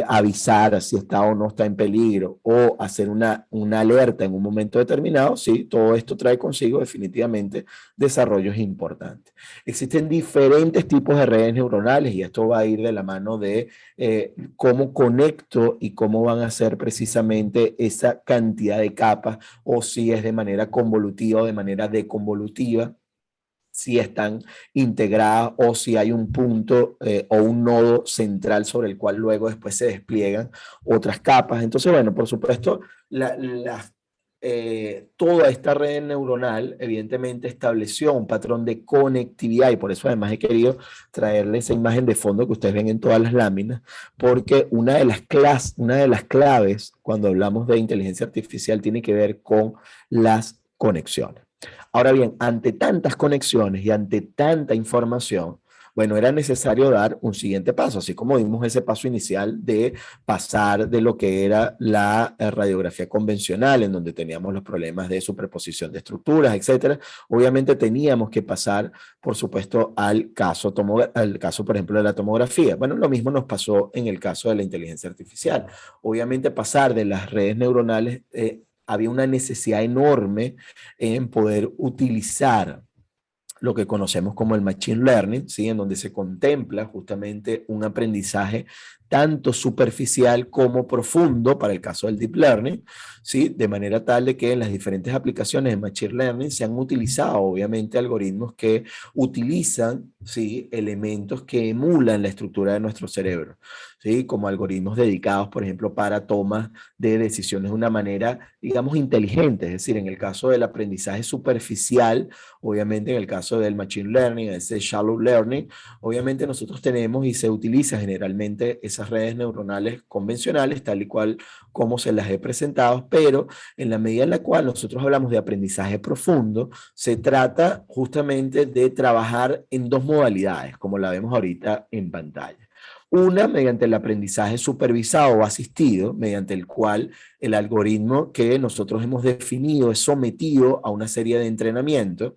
avisar si está o no está en peligro o hacer una alerta en un momento determinado, sí, todo esto trae consigo definitivamente desarrollos importantes. Existen diferentes tipos de redes neuronales y esto va a ir de la mano de cómo conecto y cómo van a ser precisamente esa cantidad de capas o si es de manera convolutiva o de manera deconvolutiva, si están integradas o si hay un punto o un nodo central sobre el cual luego después se despliegan otras capas. Entonces, bueno, por supuesto, toda esta red neuronal evidentemente estableció un patrón de conectividad y por eso además he querido traerle esa imagen de fondo que ustedes ven en todas las láminas, porque una de las claves cuando hablamos de inteligencia artificial tiene que ver con las conexiones. Ahora bien, ante tantas conexiones y ante tanta información, bueno, era necesario dar un siguiente paso, así como dimos ese paso inicial de pasar de lo que era la radiografía convencional, en donde teníamos los problemas de superposición de estructuras, etcétera. Obviamente teníamos que pasar, por supuesto, al caso, por ejemplo, de la tomografía. Bueno, lo mismo nos pasó en el caso de la inteligencia artificial. Obviamente pasar de las redes neuronales, había una necesidad enorme en poder utilizar lo que conocemos como el Machine Learning, ¿sí? En donde se contempla justamente un aprendizaje tanto superficial como profundo para el caso del Deep Learning, ¿sí? De manera tal de que en las diferentes aplicaciones de Machine Learning se han utilizado obviamente algoritmos que utilizan, ¿sí? Elementos que emulan la estructura de nuestro cerebro, ¿sí? Como algoritmos dedicados, por ejemplo, para tomas de decisiones de una manera, digamos, inteligente, es decir, en el caso del aprendizaje superficial, obviamente en el caso del Machine Learning, ese Shallow Learning, obviamente nosotros tenemos y se utiliza generalmente esas redes neuronales convencionales, tal y cual como se las he presentado, pero en la medida en la cual nosotros hablamos de aprendizaje profundo, se trata justamente de trabajar en dos modalidades, como la vemos ahorita en pantalla. Una, mediante el aprendizaje supervisado o asistido, mediante el cual el algoritmo que nosotros hemos definido es sometido a una serie de entrenamientos,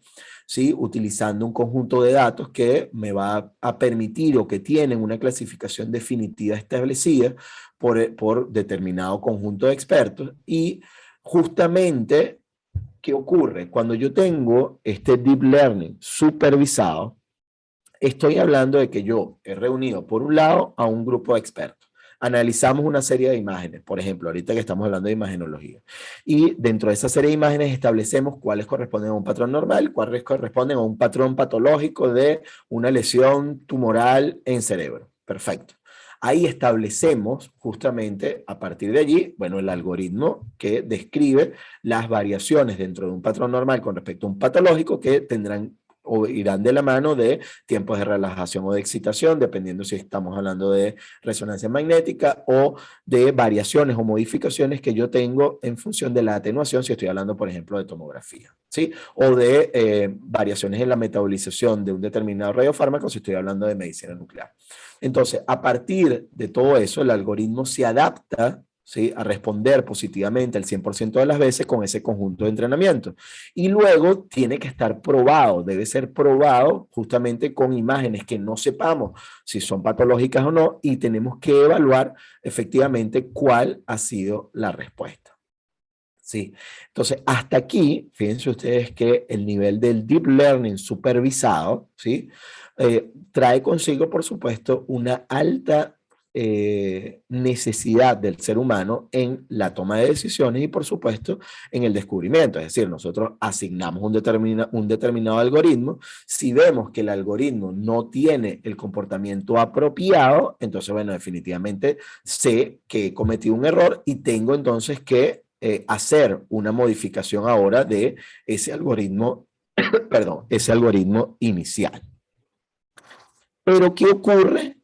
¿sí? Utilizando un conjunto de datos que me va a permitir o que tienen una clasificación definitiva establecida por determinado conjunto de expertos. Y justamente, ¿qué ocurre? Cuando yo tengo este deep learning supervisado, estoy hablando de que yo he reunido, por un lado, a un grupo de expertos. Analizamos una serie de imágenes, por ejemplo, ahorita que estamos hablando de imagenología. Y dentro de esa serie de imágenes establecemos cuáles corresponden a un patrón normal, cuáles corresponden a un patrón patológico de una lesión tumoral en cerebro. Perfecto. Ahí establecemos justamente a partir de allí, bueno, el algoritmo que describe las variaciones dentro de un patrón normal con respecto a un patológico que tendrán o irán de la mano de tiempos de relajación o de excitación, dependiendo si estamos hablando de resonancia magnética o de variaciones o modificaciones que yo tengo en función de la atenuación, si estoy hablando, por ejemplo, de tomografía, ¿sí? O de variaciones en la metabolización de un determinado radiofármaco, si estoy hablando de medicina nuclear. Entonces, a partir de todo eso, el algoritmo se adapta, ¿sí? A responder positivamente el 100% de las veces con ese conjunto de entrenamiento. Y luego tiene que estar probado, debe ser probado justamente con imágenes que no sepamos si son patológicas o no y tenemos que evaluar efectivamente cuál ha sido la respuesta. Sí, entonces hasta aquí, fíjense ustedes que el nivel del deep learning supervisado, ¿sí? Trae consigo, por supuesto, una alta necesidad del ser humano en la toma de decisiones y, por supuesto, en el descubrimiento. Es decir, nosotros asignamos un determinado algoritmo. Si vemos que el algoritmo no tiene el comportamiento apropiado, entonces, bueno, definitivamente sé que he cometido un error y tengo entonces que hacer una modificación ahora de ese algoritmo, perdón, ese algoritmo inicial. Pero ¿qué ocurre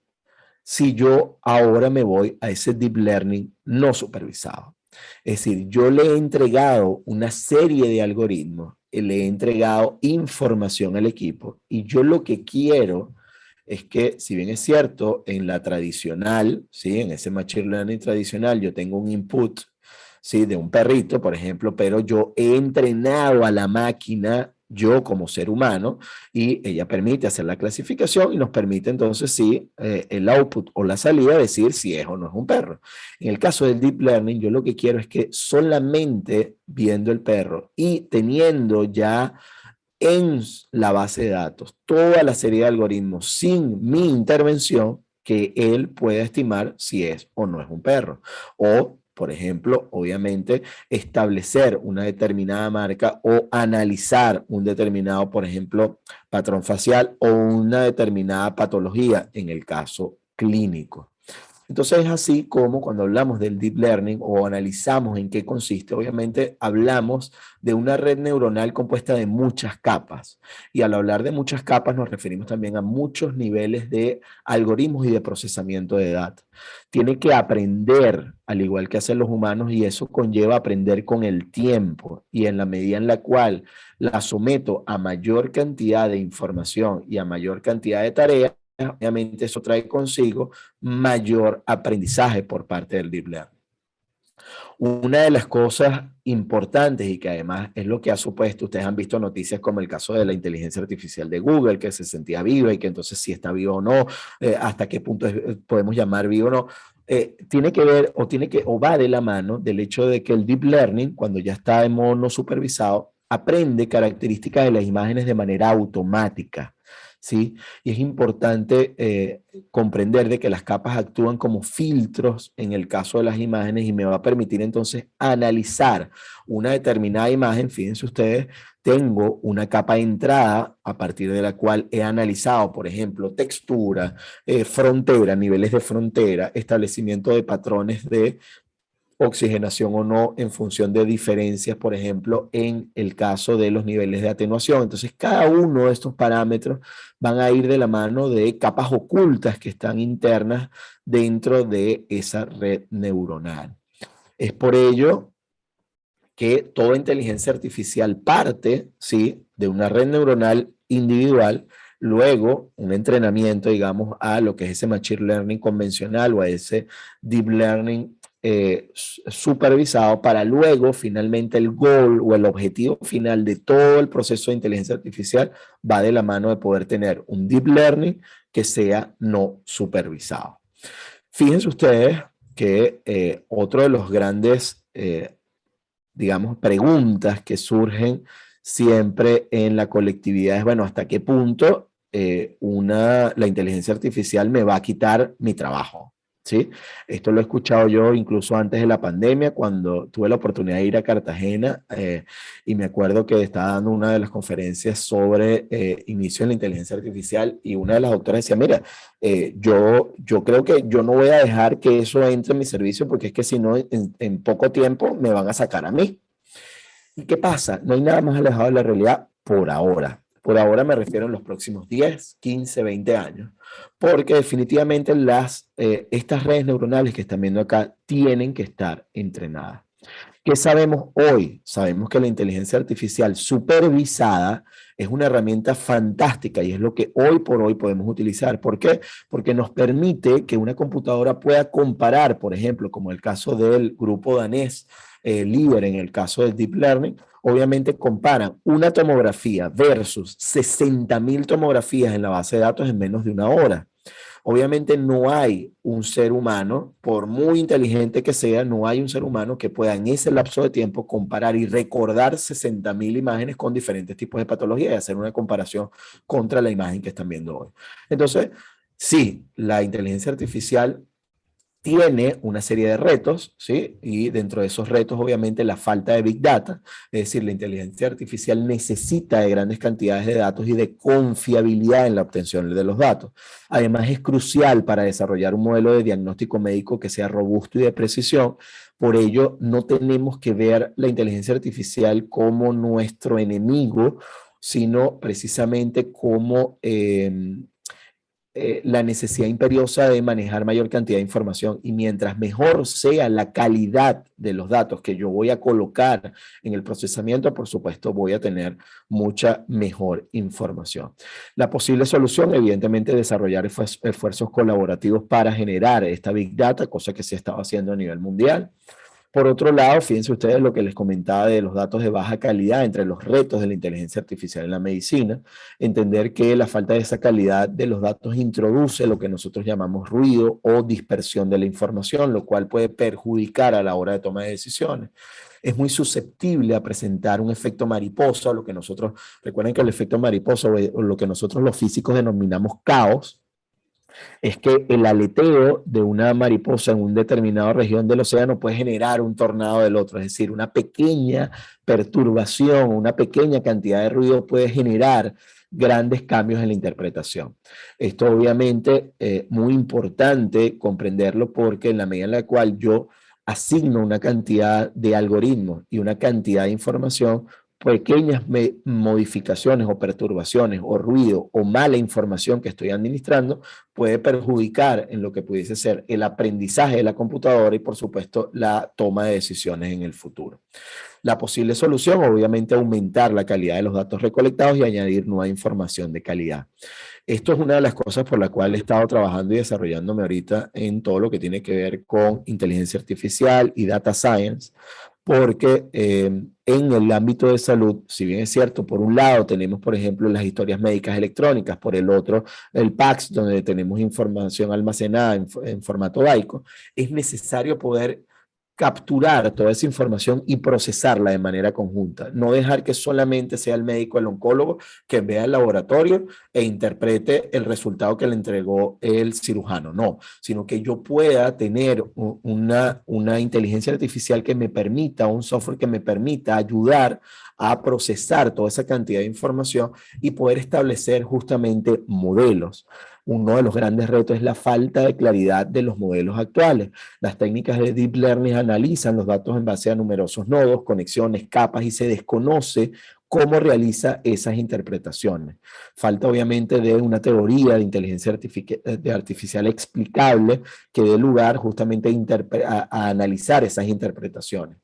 si yo ahora me voy a ese deep learning no supervisado? Es decir, yo le he entregado una serie de algoritmos, le he entregado información al equipo y yo lo que quiero es que, si bien es cierto, en la tradicional, ¿sí? En ese machine learning tradicional, yo tengo un input, ¿sí? De un perrito, por ejemplo, pero yo he entrenado a la máquina, yo como ser humano, y ella permite hacer la clasificación y nos permite entonces, sí, el output o la salida, decir si es o no es un perro. En el caso del deep learning, yo lo que quiero es que solamente viendo el perro y teniendo ya en la base de datos toda la serie de algoritmos sin mi intervención, que él pueda estimar si es o no es un perro. O, por ejemplo, obviamente, establecer una determinada marca o analizar un determinado, por ejemplo, patrón facial o una determinada patología en el caso clínico. Entonces es así como cuando hablamos del deep learning o analizamos en qué consiste, obviamente hablamos de una red neuronal compuesta de muchas capas. Y al hablar de muchas capas nos referimos también a muchos niveles de algoritmos y de procesamiento de datos. Tiene que aprender al igual que hacen los humanos y eso conlleva aprender con el tiempo y en la medida en la cual la someto a mayor cantidad de información y a mayor cantidad de tareas, obviamente eso trae consigo mayor aprendizaje por parte del deep learning. Una de las cosas importantes y que además es lo que ha supuesto, ustedes han visto noticias como el caso de la inteligencia artificial de Google, que se sentía viva y que entonces si está vivo o no, hasta qué punto podemos llamar vivo o no, tiene que ver o va de la mano del hecho de que el deep learning, cuando ya está en modo no supervisado, aprende características de las imágenes de manera automática. ¿Sí? Y es importante comprender de que las capas actúan como filtros en el caso de las imágenes y me va a permitir entonces analizar una determinada imagen. Fíjense ustedes, tengo una capa de entrada a partir de la cual he analizado, por ejemplo, textura, frontera, niveles de frontera, establecimiento de patrones de oxigenación o no en función de diferencias, por ejemplo, en el caso de los niveles de atenuación. Entonces, cada uno de estos parámetros van a ir de la mano de capas ocultas que están internas dentro de esa red neuronal. Es por ello que toda inteligencia artificial parte, ¿sí?, de una red neuronal individual, luego un entrenamiento, digamos, a lo que es ese machine learning convencional o a ese deep learning supervisado para luego finalmente el goal o el objetivo final de todo el proceso de inteligencia artificial va de la mano de poder tener un deep learning que sea no supervisado. Fíjense ustedes que otro de los grandes digamos, preguntas que surgen siempre en la colectividad es, bueno, ¿hasta qué punto la inteligencia artificial me va a quitar mi trabajo? ¿Sí? Esto lo he escuchado yo incluso antes de la pandemia, cuando tuve la oportunidad de ir a Cartagena y me acuerdo que estaba dando una de las conferencias sobre inicio en la inteligencia artificial y una de las doctoras decía, mira, yo creo que yo no voy a dejar que eso entre en mi servicio porque es que si no, en poco tiempo me van a sacar a mí. ¿Y qué pasa? No hay nada más alejado de la realidad por ahora. Por ahora me refiero en los próximos 10, 15, 20 años. Porque definitivamente estas redes neuronales que están viendo acá tienen que estar entrenadas. ¿Qué sabemos hoy? Sabemos que la inteligencia artificial supervisada es una herramienta fantástica y es lo que hoy por hoy podemos utilizar. ¿Por qué? Porque nos permite que una computadora pueda comparar, por ejemplo, como el caso del grupo danés, líder en el caso del Deep Learning, obviamente comparan una tomografía versus 60.000 tomografías en la base de datos en menos de una hora. Obviamente no hay un ser humano, por muy inteligente que sea, no hay un ser humano que pueda en ese lapso de tiempo comparar y recordar 60.000 imágenes con diferentes tipos de patología y hacer una comparación contra la imagen que están viendo hoy. Entonces, sí, la inteligencia artificial tiene una serie de retos, ¿sí? Y dentro de esos retos, obviamente, la falta de Big Data, es decir, la inteligencia artificial necesita de grandes cantidades de datos y de confiabilidad en la obtención de los datos. Además, es crucial para desarrollar un modelo de diagnóstico médico que sea robusto y de precisión. Por ello, no tenemos que ver la inteligencia artificial como nuestro enemigo, sino precisamente como la necesidad imperiosa de manejar mayor cantidad de información, y mientras mejor sea la calidad de los datos que yo voy a colocar en el procesamiento, por supuesto voy a tener mucha mejor información. La posible solución, evidentemente, es desarrollar esfuerzos colaborativos para generar esta Big Data, cosa que se estaba haciendo a nivel mundial. Por otro lado, fíjense ustedes lo que les comentaba de los datos de baja calidad, entre los retos de la inteligencia artificial en la medicina, entender que la falta de esa calidad de los datos introduce lo que nosotros llamamos ruido o dispersión de la información, lo cual puede perjudicar a la hora de toma de decisiones. Es muy susceptible a presentar un efecto mariposa, lo que nosotros, recuerden que el efecto mariposa o lo que nosotros los físicos denominamos caos, es que el aleteo de una mariposa en una determinada región del océano puede generar un tornado del otro, es decir, una pequeña perturbación, una pequeña cantidad de ruido puede generar grandes cambios en la interpretación. Esto obviamente es muy importante comprenderlo, porque en la medida en la cual yo asigno una cantidad de algoritmos y una cantidad de información, pequeñas modificaciones o perturbaciones o ruido o mala información que estoy administrando puede perjudicar en lo que pudiese ser el aprendizaje de la computadora y, por supuesto, la toma de decisiones en el futuro. La posible solución, obviamente, aumentar la calidad de los datos recolectados y añadir nueva información de calidad. Esto es una de las cosas por la cual he estado trabajando y desarrollándome ahorita en todo lo que tiene que ver con inteligencia artificial y data science, porque en el ámbito de salud, si bien es cierto, por un lado tenemos, por ejemplo, las historias médicas electrónicas, por el otro, el PACS, donde tenemos información almacenada en formato DAICO, es necesario poder capturar toda esa información y procesarla de manera conjunta. No dejar que solamente sea el médico, el oncólogo, que vea el laboratorio e interprete el resultado que le entregó el cirujano. No, sino que yo pueda tener una inteligencia artificial que me permita, un software que me permita ayudar a procesar toda esa cantidad de información y poder establecer justamente modelos. Uno de los grandes retos es la falta de claridad de los modelos actuales. Las técnicas de Deep Learning analizan los datos en base a numerosos nodos, conexiones, capas, y se desconoce cómo realiza esas interpretaciones. Falta obviamente de una teoría de inteligencia artificial explicable que dé lugar justamente a analizar esas interpretaciones.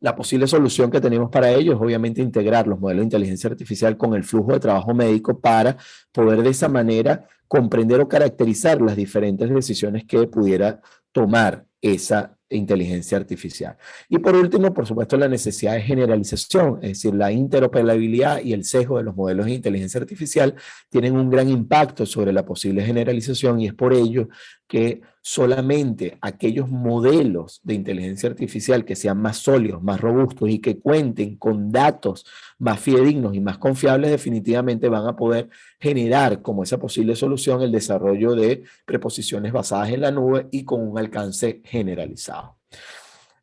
La posible solución que tenemos para ello es obviamente integrar los modelos de inteligencia artificial con el flujo de trabajo médico para poder de esa manera comprender o caracterizar las diferentes decisiones que pudiera tomar esa inteligencia artificial. Y por último, por supuesto, la necesidad de generalización, es decir, la interoperabilidad y el sesgo de los modelos de inteligencia artificial tienen un gran impacto sobre la posible generalización, y es por ello que solamente aquellos modelos de inteligencia artificial que sean más sólidos, más robustos y que cuenten con datos más fidedignos y más confiables definitivamente van a poder generar como esa posible solución el desarrollo de preposiciones basadas en la nube y con un alcance generalizado.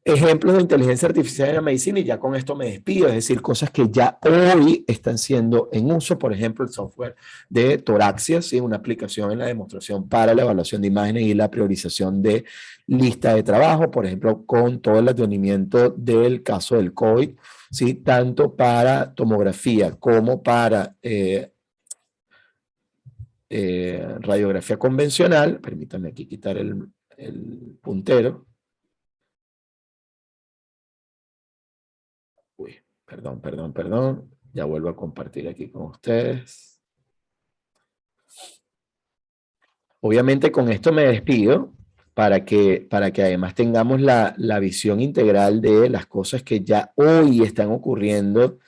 Ejemplos de inteligencia artificial en la medicina, y ya con esto me despido, es decir, cosas que ya hoy están siendo en uso, por ejemplo, el software de Toraxia, ¿sí? Una aplicación en la demostración para la evaluación de imágenes y la priorización de lista de trabajo, por ejemplo, con todo el advenimiento del caso del COVID, ¿sí? Tanto para tomografía como para radiografía convencional. Permítanme aquí quitar el puntero. Uy, perdón. Ya vuelvo a compartir aquí con ustedes. Obviamente con esto me despido para que además tengamos la visión integral de las cosas que ya hoy están ocurriendo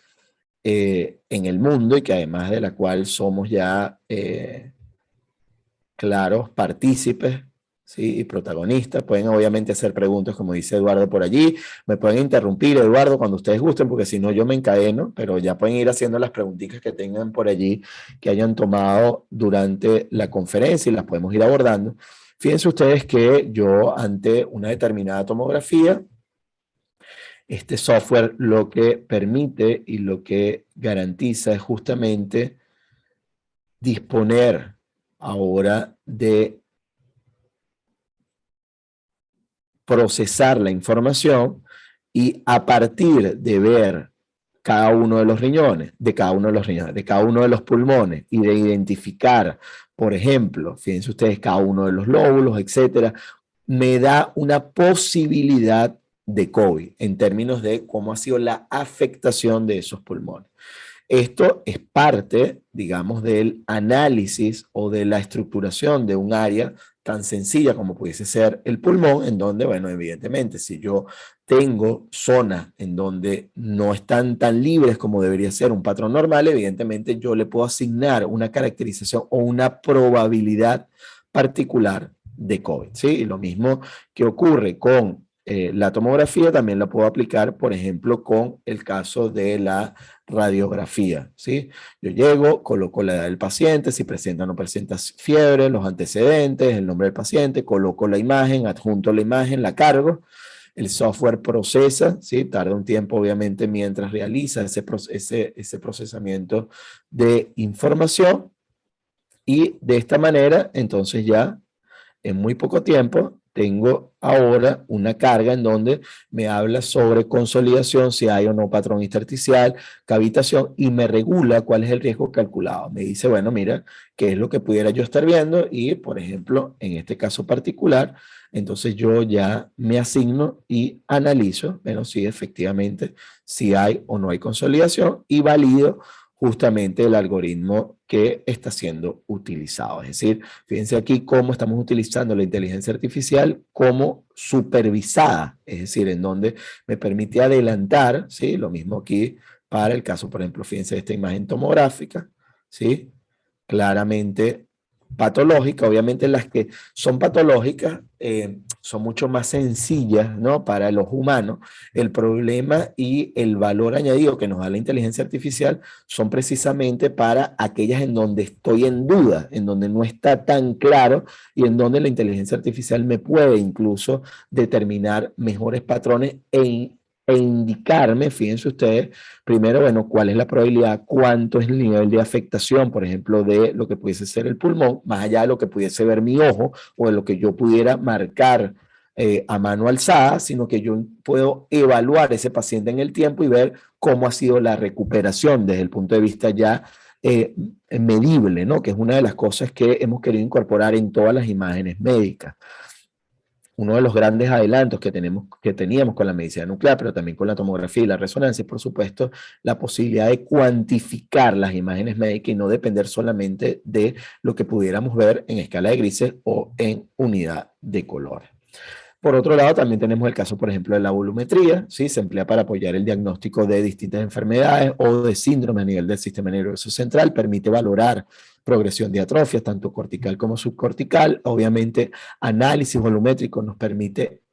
en el mundo, y que además de la cual somos ya claros partícipes, ¿sí? Y protagonistas. Pueden obviamente hacer preguntas, como dice Eduardo por allí. Me pueden interrumpir, Eduardo, cuando ustedes gusten, porque si no yo me encadeno, pero ya pueden ir haciendo las preguntitas que tengan por allí, que hayan tomado durante la conferencia, y las podemos ir abordando. Fíjense ustedes que yo, ante una determinada tomografía, este software lo que permite y lo que garantiza es justamente disponer ahora de procesar la información, y a partir de ver cada uno de los riñones, de cada uno de los riñones, de cada uno de los pulmones, y de identificar, por ejemplo, fíjense ustedes, cada uno de los lóbulos, etcétera, me da una posibilidad de COVID en términos de cómo ha sido la afectación de esos pulmones. Esto es parte, digamos, del análisis o de la estructuración de un área tan sencilla como pudiese ser el pulmón, en donde, bueno, evidentemente, si yo tengo zonas en donde no están tan libres como debería ser un patrón normal, evidentemente yo le puedo asignar una caracterización o una probabilidad particular de COVID, ¿sí? Y lo mismo que ocurre con la tomografía, también la puedo aplicar, por ejemplo, con el caso de la radiografía, ¿sí? Yo llego, coloco la edad del paciente, si presenta o no presenta fiebre, los antecedentes, el nombre del paciente, coloco la imagen, adjunto la imagen, la cargo, el software procesa, ¿sí? Tarda un tiempo obviamente mientras realiza ese procesamiento de información, y de esta manera entonces ya en muy poco tiempo tengo ahora una carga en donde me habla sobre consolidación, si hay o no patrón intersticial, cavitación, y me regula cuál es el riesgo calculado. Me dice, bueno, mira, qué es lo que pudiera yo estar viendo, y por ejemplo, en este caso particular, entonces yo ya me asigno y analizo, bueno, si efectivamente si hay o no hay consolidación, y valido justamente el algoritmo que está siendo utilizado. Es decir, fíjense aquí cómo estamos utilizando la inteligencia artificial como supervisada, es decir, en donde me permite adelantar, ¿sí? Lo mismo aquí para el caso, por ejemplo, fíjense esta imagen tomográfica, ¿sí? Claramente patológica. Obviamente las que son patológicas son mucho más sencillas, ¿no? Para los humanos. El problema y el valor añadido que nos da la inteligencia artificial son precisamente para aquellas en donde estoy en duda, en donde no está tan claro, y en donde la inteligencia artificial me puede incluso determinar mejores patrones e indicarme, fíjense ustedes, primero, bueno, cuál es la probabilidad, cuánto es el nivel de afectación, por ejemplo, de lo que pudiese ser el pulmón, más allá de lo que pudiese ver mi ojo o de lo que yo pudiera marcar a mano alzada, sino que yo puedo evaluar ese paciente en el tiempo y ver cómo ha sido la recuperación desde el punto de vista ya medible, ¿no? Que es una de las cosas que hemos querido incorporar en todas las imágenes médicas. Uno de los grandes adelantos que teníamos con la medicina nuclear, pero también con la tomografía y la resonancia, es por supuesto la posibilidad de cuantificar las imágenes médicas y no depender solamente de lo que pudiéramos ver en escala de grises o en unidad de color. Por otro lado, también tenemos el caso, por ejemplo, de la volumetría, ¿sí? Se emplea para apoyar el diagnóstico de distintas enfermedades o de síndromes a nivel del sistema nervioso central, permite valorar progresión de atrofia, tanto cortical como subcortical. Obviamente, análisis volumétrico nos permite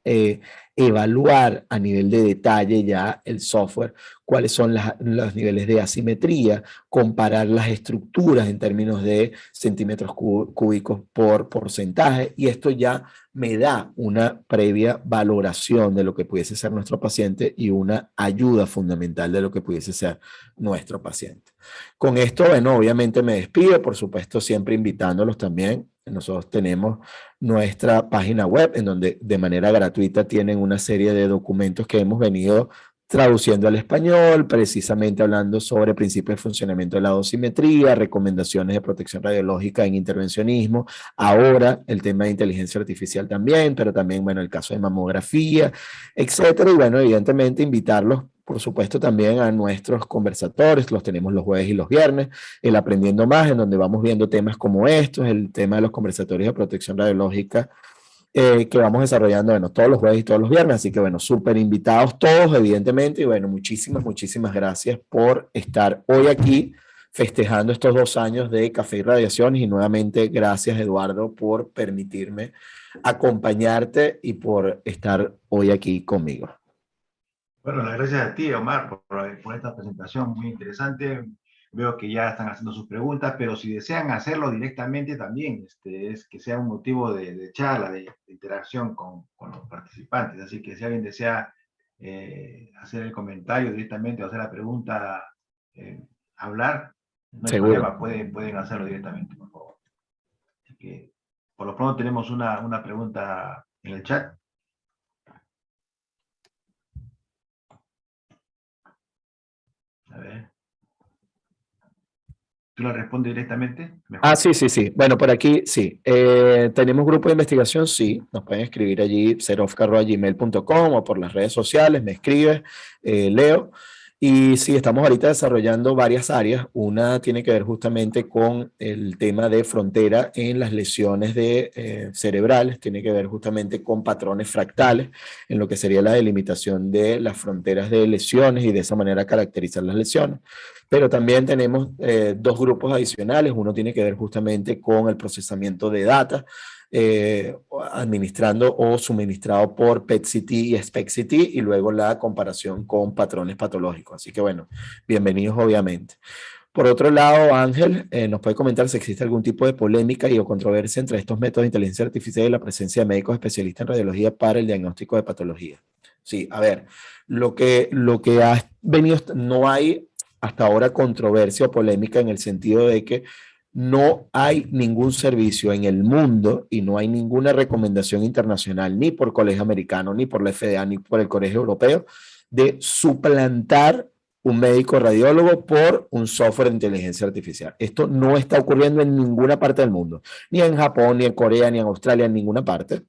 evaluar a nivel de detalle ya el software cuáles son los niveles de asimetría, comparar las estructuras en términos de centímetros cúbicos por porcentaje, y esto ya me da una previa valoración de lo que pudiese ser nuestro paciente y una ayuda fundamental de lo que pudiese ser nuestro paciente. Con esto, bueno, obviamente me despido, por supuesto, siempre invitándolos también. Nosotros tenemos nuestra página web en donde de manera gratuita tienen una serie de documentos que hemos venido traduciendo al español, precisamente hablando sobre principios de funcionamiento de la dosimetría, recomendaciones de protección radiológica en intervencionismo, ahora el tema de inteligencia artificial también, pero también, bueno, el caso de mamografía, etcétera. Y bueno, evidentemente invitarlos, por supuesto, también a nuestros conversatorios, los tenemos los jueves y los viernes, el Aprendiendo Más, en donde vamos viendo temas como estos, el tema de los conversatorios de protección radiológica que vamos desarrollando, bueno, todos los jueves y todos los viernes, así que bueno, súper invitados todos, evidentemente, y bueno, muchísimas gracias por estar hoy aquí festejando estos 2 años de Café y Radiaciones, y nuevamente gracias, Eduardo, por permitirme acompañarte y por estar hoy aquí conmigo. Bueno, las gracias a ti, Omar, por esta presentación muy interesante. Veo que ya están haciendo sus preguntas, pero si desean hacerlo directamente también, es que sea un motivo de charla, de interacción con los participantes. Así que si alguien desea hacer el comentario directamente o hacer la pregunta, hablar, no hay Seguro. problema, pueden hacerlo directamente, por favor. Así que por lo pronto tenemos una pregunta en el chat. ver. ¿Tú la respondes directamente? Mejor. Ah, sí, sí, sí. Bueno, por aquí sí. ¿Tenemos grupo de investigación? Sí. Nos pueden escribir allí, serofca@gmail.com o por las redes sociales, me escribes, leo. Y sí, estamos ahorita desarrollando varias áreas. Una tiene que ver justamente con el tema de frontera en las lesiones cerebrales, tiene que ver justamente con patrones fractales, en lo que sería la delimitación de las fronteras de lesiones y de esa manera caracterizar las lesiones. Pero también tenemos dos grupos adicionales. Uno tiene que ver justamente con el procesamiento de data, administrando o suministrado por PET-CT y SPECT-CT, y luego la comparación con patrones patológicos. Así que bueno, bienvenidos obviamente. Por otro lado, Ángel, nos puede comentar si existe algún tipo de polémica y o controversia entre estos métodos de inteligencia artificial y la presencia de médicos especialistas en radiología para el diagnóstico de patología. Sí, a ver, lo que ha venido, no hay hasta ahora controversia o polémica en el sentido de que no hay ningún servicio en el mundo y no hay ninguna recomendación internacional, ni por Colegio Americano, ni por la FDA, ni por el Colegio Europeo, de suplantar un médico radiólogo por un software de inteligencia artificial. Esto no está ocurriendo en ninguna parte del mundo, ni en Japón, ni en Corea, ni en Australia, en ninguna parte.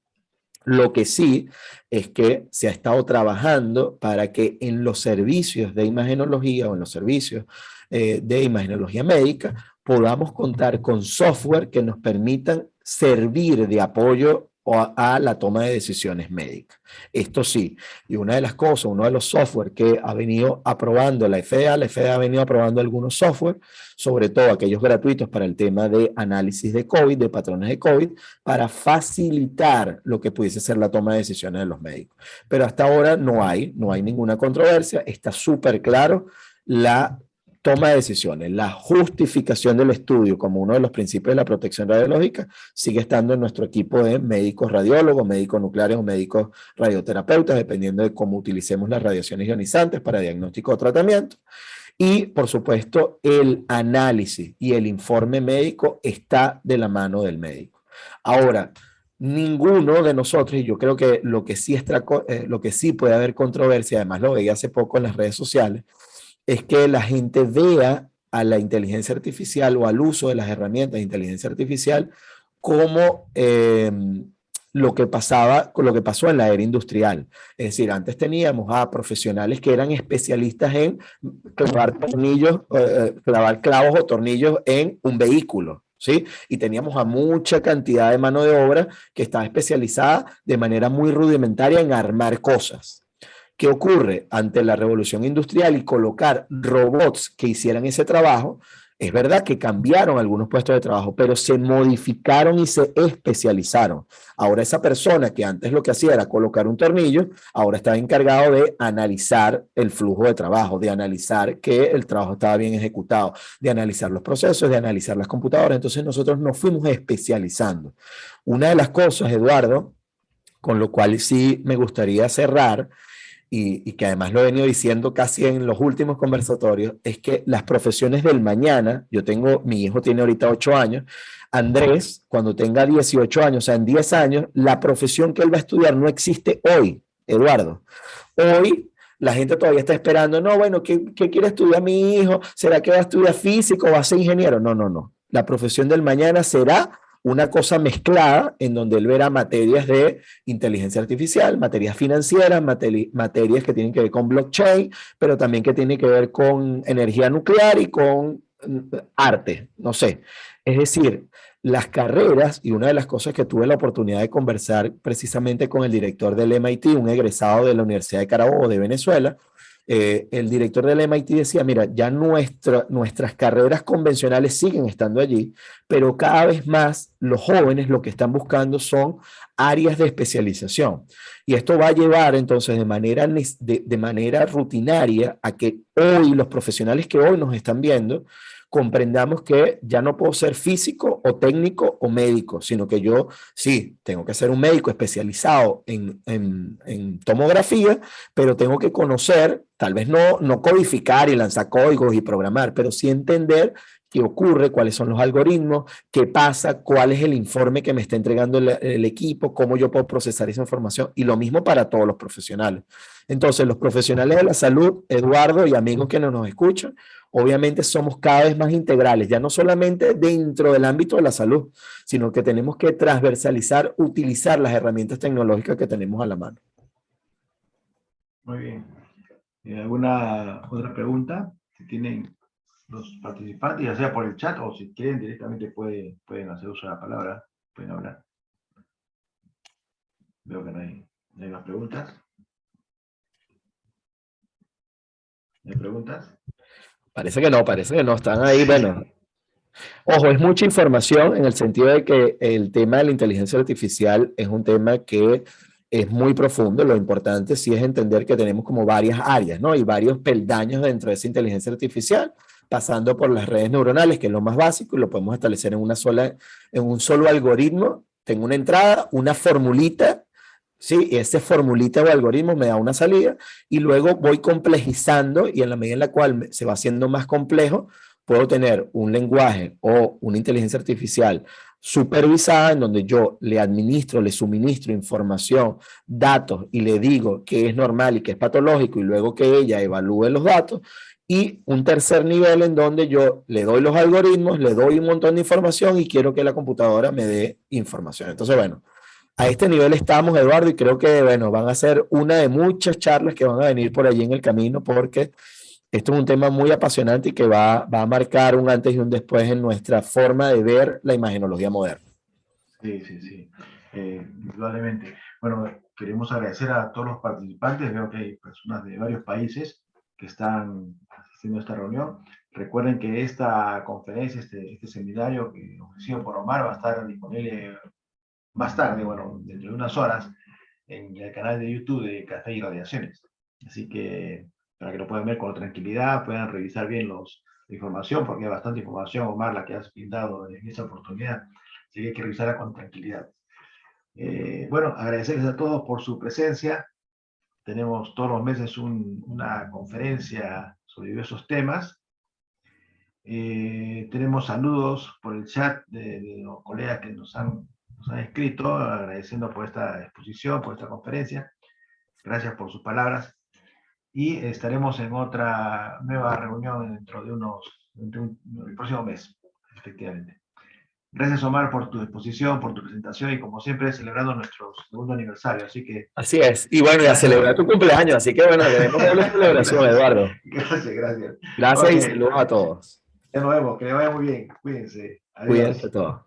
Lo que sí es que se ha estado trabajando para que en los servicios de imagenología o en los servicios de imagenología médica podamos contar con software que nos permitan servir de apoyo a la toma de decisiones médicas. Esto sí, y una de las cosas, uno de los software que ha venido aprobando la FDA ha venido aprobando algunos software, sobre todo aquellos gratuitos para el tema de análisis de COVID, de patrones de COVID, para facilitar lo que pudiese ser la toma de decisiones de los médicos. Pero hasta ahora no hay ninguna controversia, está súper claro la toma de decisiones, la justificación del estudio como uno de los principios de la protección radiológica sigue estando en nuestro equipo de médicos radiólogos, médicos nucleares o médicos radioterapeutas, dependiendo de cómo utilicemos las radiaciones ionizantes para diagnóstico o tratamiento. Y, por supuesto, el análisis y el informe médico está de la mano del médico. Ahora, ninguno de nosotros, y yo creo que lo que sí puede haber controversia, además lo veía hace poco en las redes sociales, es que la gente vea a la inteligencia artificial o al uso de las herramientas de inteligencia artificial como lo que pasó en la era industrial. Es decir, antes teníamos a profesionales que eran especialistas en clavar tornillos, clavar clavos o tornillos en un vehículo, ¿sí? Y teníamos a mucha cantidad de mano de obra que estaba especializada de manera muy rudimentaria en armar cosas. ¿Qué ocurre ante la revolución industrial y colocar robots que hicieran ese trabajo? Es verdad que cambiaron algunos puestos de trabajo, pero se modificaron y se especializaron. Ahora esa persona que antes lo que hacía era colocar un tornillo, ahora está encargado de analizar el flujo de trabajo, de analizar que el trabajo estaba bien ejecutado, de analizar los procesos, de analizar las computadoras. Entonces nosotros nos fuimos especializando. Una de las cosas, Eduardo, con lo cual sí me gustaría cerrar, y que además lo he venido diciendo casi en los últimos conversatorios, es que las profesiones del mañana, mi hijo tiene ahorita 8 años, Andrés, cuando tenga 18 años, o sea, en 10 años, la profesión que él va a estudiar no existe hoy, Eduardo. Hoy la gente todavía está esperando, no, bueno, ¿qué quiere estudiar mi hijo? ¿Será que va a estudiar físico o va a ser ingeniero? No, no, no. La profesión del mañana será una cosa mezclada en donde él verá materias de inteligencia artificial, materias financieras, materias que tienen que ver con blockchain, pero también que tienen que ver con energía nuclear y con arte, no sé. Es decir, las carreras, y una de las cosas que tuve la oportunidad de conversar precisamente con el director del MIT, un egresado de la Universidad de Carabobo de Venezuela, el director del MIT decía, mira, ya nuestras carreras convencionales siguen estando allí, pero cada vez más los jóvenes lo que están buscando son áreas de especialización. Y esto va a llevar entonces de manera rutinaria a que hoy los profesionales que hoy nos están viendo comprendamos que ya no puedo ser físico o técnico o médico, sino que yo sí, tengo que ser un médico especializado en tomografía, pero tengo que conocer, tal vez no codificar y lanzar códigos y programar, pero sí entender qué ocurre, cuáles son los algoritmos, qué pasa, cuál es el informe que me está entregando el equipo, cómo yo puedo procesar esa información, y lo mismo para todos los profesionales. Entonces, los profesionales de la salud, Eduardo y amigos que nos escuchan, obviamente somos cada vez más integrales, ya no solamente dentro del ámbito de la salud, sino que tenemos que transversalizar, utilizar las herramientas tecnológicas que tenemos a la mano. Muy bien. ¿Alguna otra pregunta? Si tienen los participantes, ya sea por el chat o si quieren directamente pueden hacer uso de la palabra, pueden hablar. Veo que no hay más preguntas. ¿No hay preguntas? Parece que no, están ahí, bueno. Ojo, es mucha información en el sentido de que el tema de la inteligencia artificial es un tema que es muy profundo. Lo importante sí es entender que tenemos como varias áreas, ¿no? Y varios peldaños dentro de esa inteligencia artificial, pasando por las redes neuronales, que es lo más básico, y lo podemos establecer en un solo algoritmo. Tengo una entrada, una formulita, ¿sí? Y ese formulita o algoritmo me da una salida, y luego voy complejizando, y en la medida en la cual se va haciendo más complejo, puedo tener un lenguaje o una inteligencia artificial supervisada en donde yo le administro, le suministro información, datos y le digo que es normal y que es patológico y luego que ella evalúe los datos, y un tercer nivel en donde yo le doy los algoritmos, le doy un montón de información y quiero que la computadora me dé información. Entonces, bueno, a este nivel estamos, Eduardo, y creo que, bueno, van a ser una de muchas charlas que van a venir por allí en el camino, porque esto es un tema muy apasionante y que va a marcar un antes y un después en nuestra forma de ver la imagenología moderna. Sí, sí, sí. Indudablemente. Bueno, queremos agradecer a todos los participantes. Veo que hay personas de varios países que están asistiendo a esta reunión. Recuerden que esta conferencia, este seminario que ofrecido por Omar va a estar disponible más tarde, bueno, dentro de unas horas, en el canal de YouTube de Café y Radiaciones. Así que para que lo puedan ver con tranquilidad, puedan revisar bien la información, porque hay bastante información, Omar, la que has pintado en esta oportunidad. Así que hay que revisarla con tranquilidad. Bueno, agradecerles a todos por su presencia. Tenemos todos los meses una conferencia sobre diversos temas. Tenemos saludos por el chat de los colegas que nos han escrito, agradeciendo por esta exposición, por esta conferencia. Gracias por sus palabras. Y estaremos en otra nueva reunión dentro de el próximo mes, efectivamente. Gracias, Omar, por tu exposición, por tu presentación y, como siempre, celebrando nuestro segundo aniversario. Así que... Así es. Y bueno, ya celebrar tu cumpleaños. Así que bueno, tenemos una celebración, Eduardo. Gracias, gracias. Gracias Okay. y saludos a todos. Ya nos vemos. Que le vaya muy bien. Cuídense. Adiós. Cuídense todos.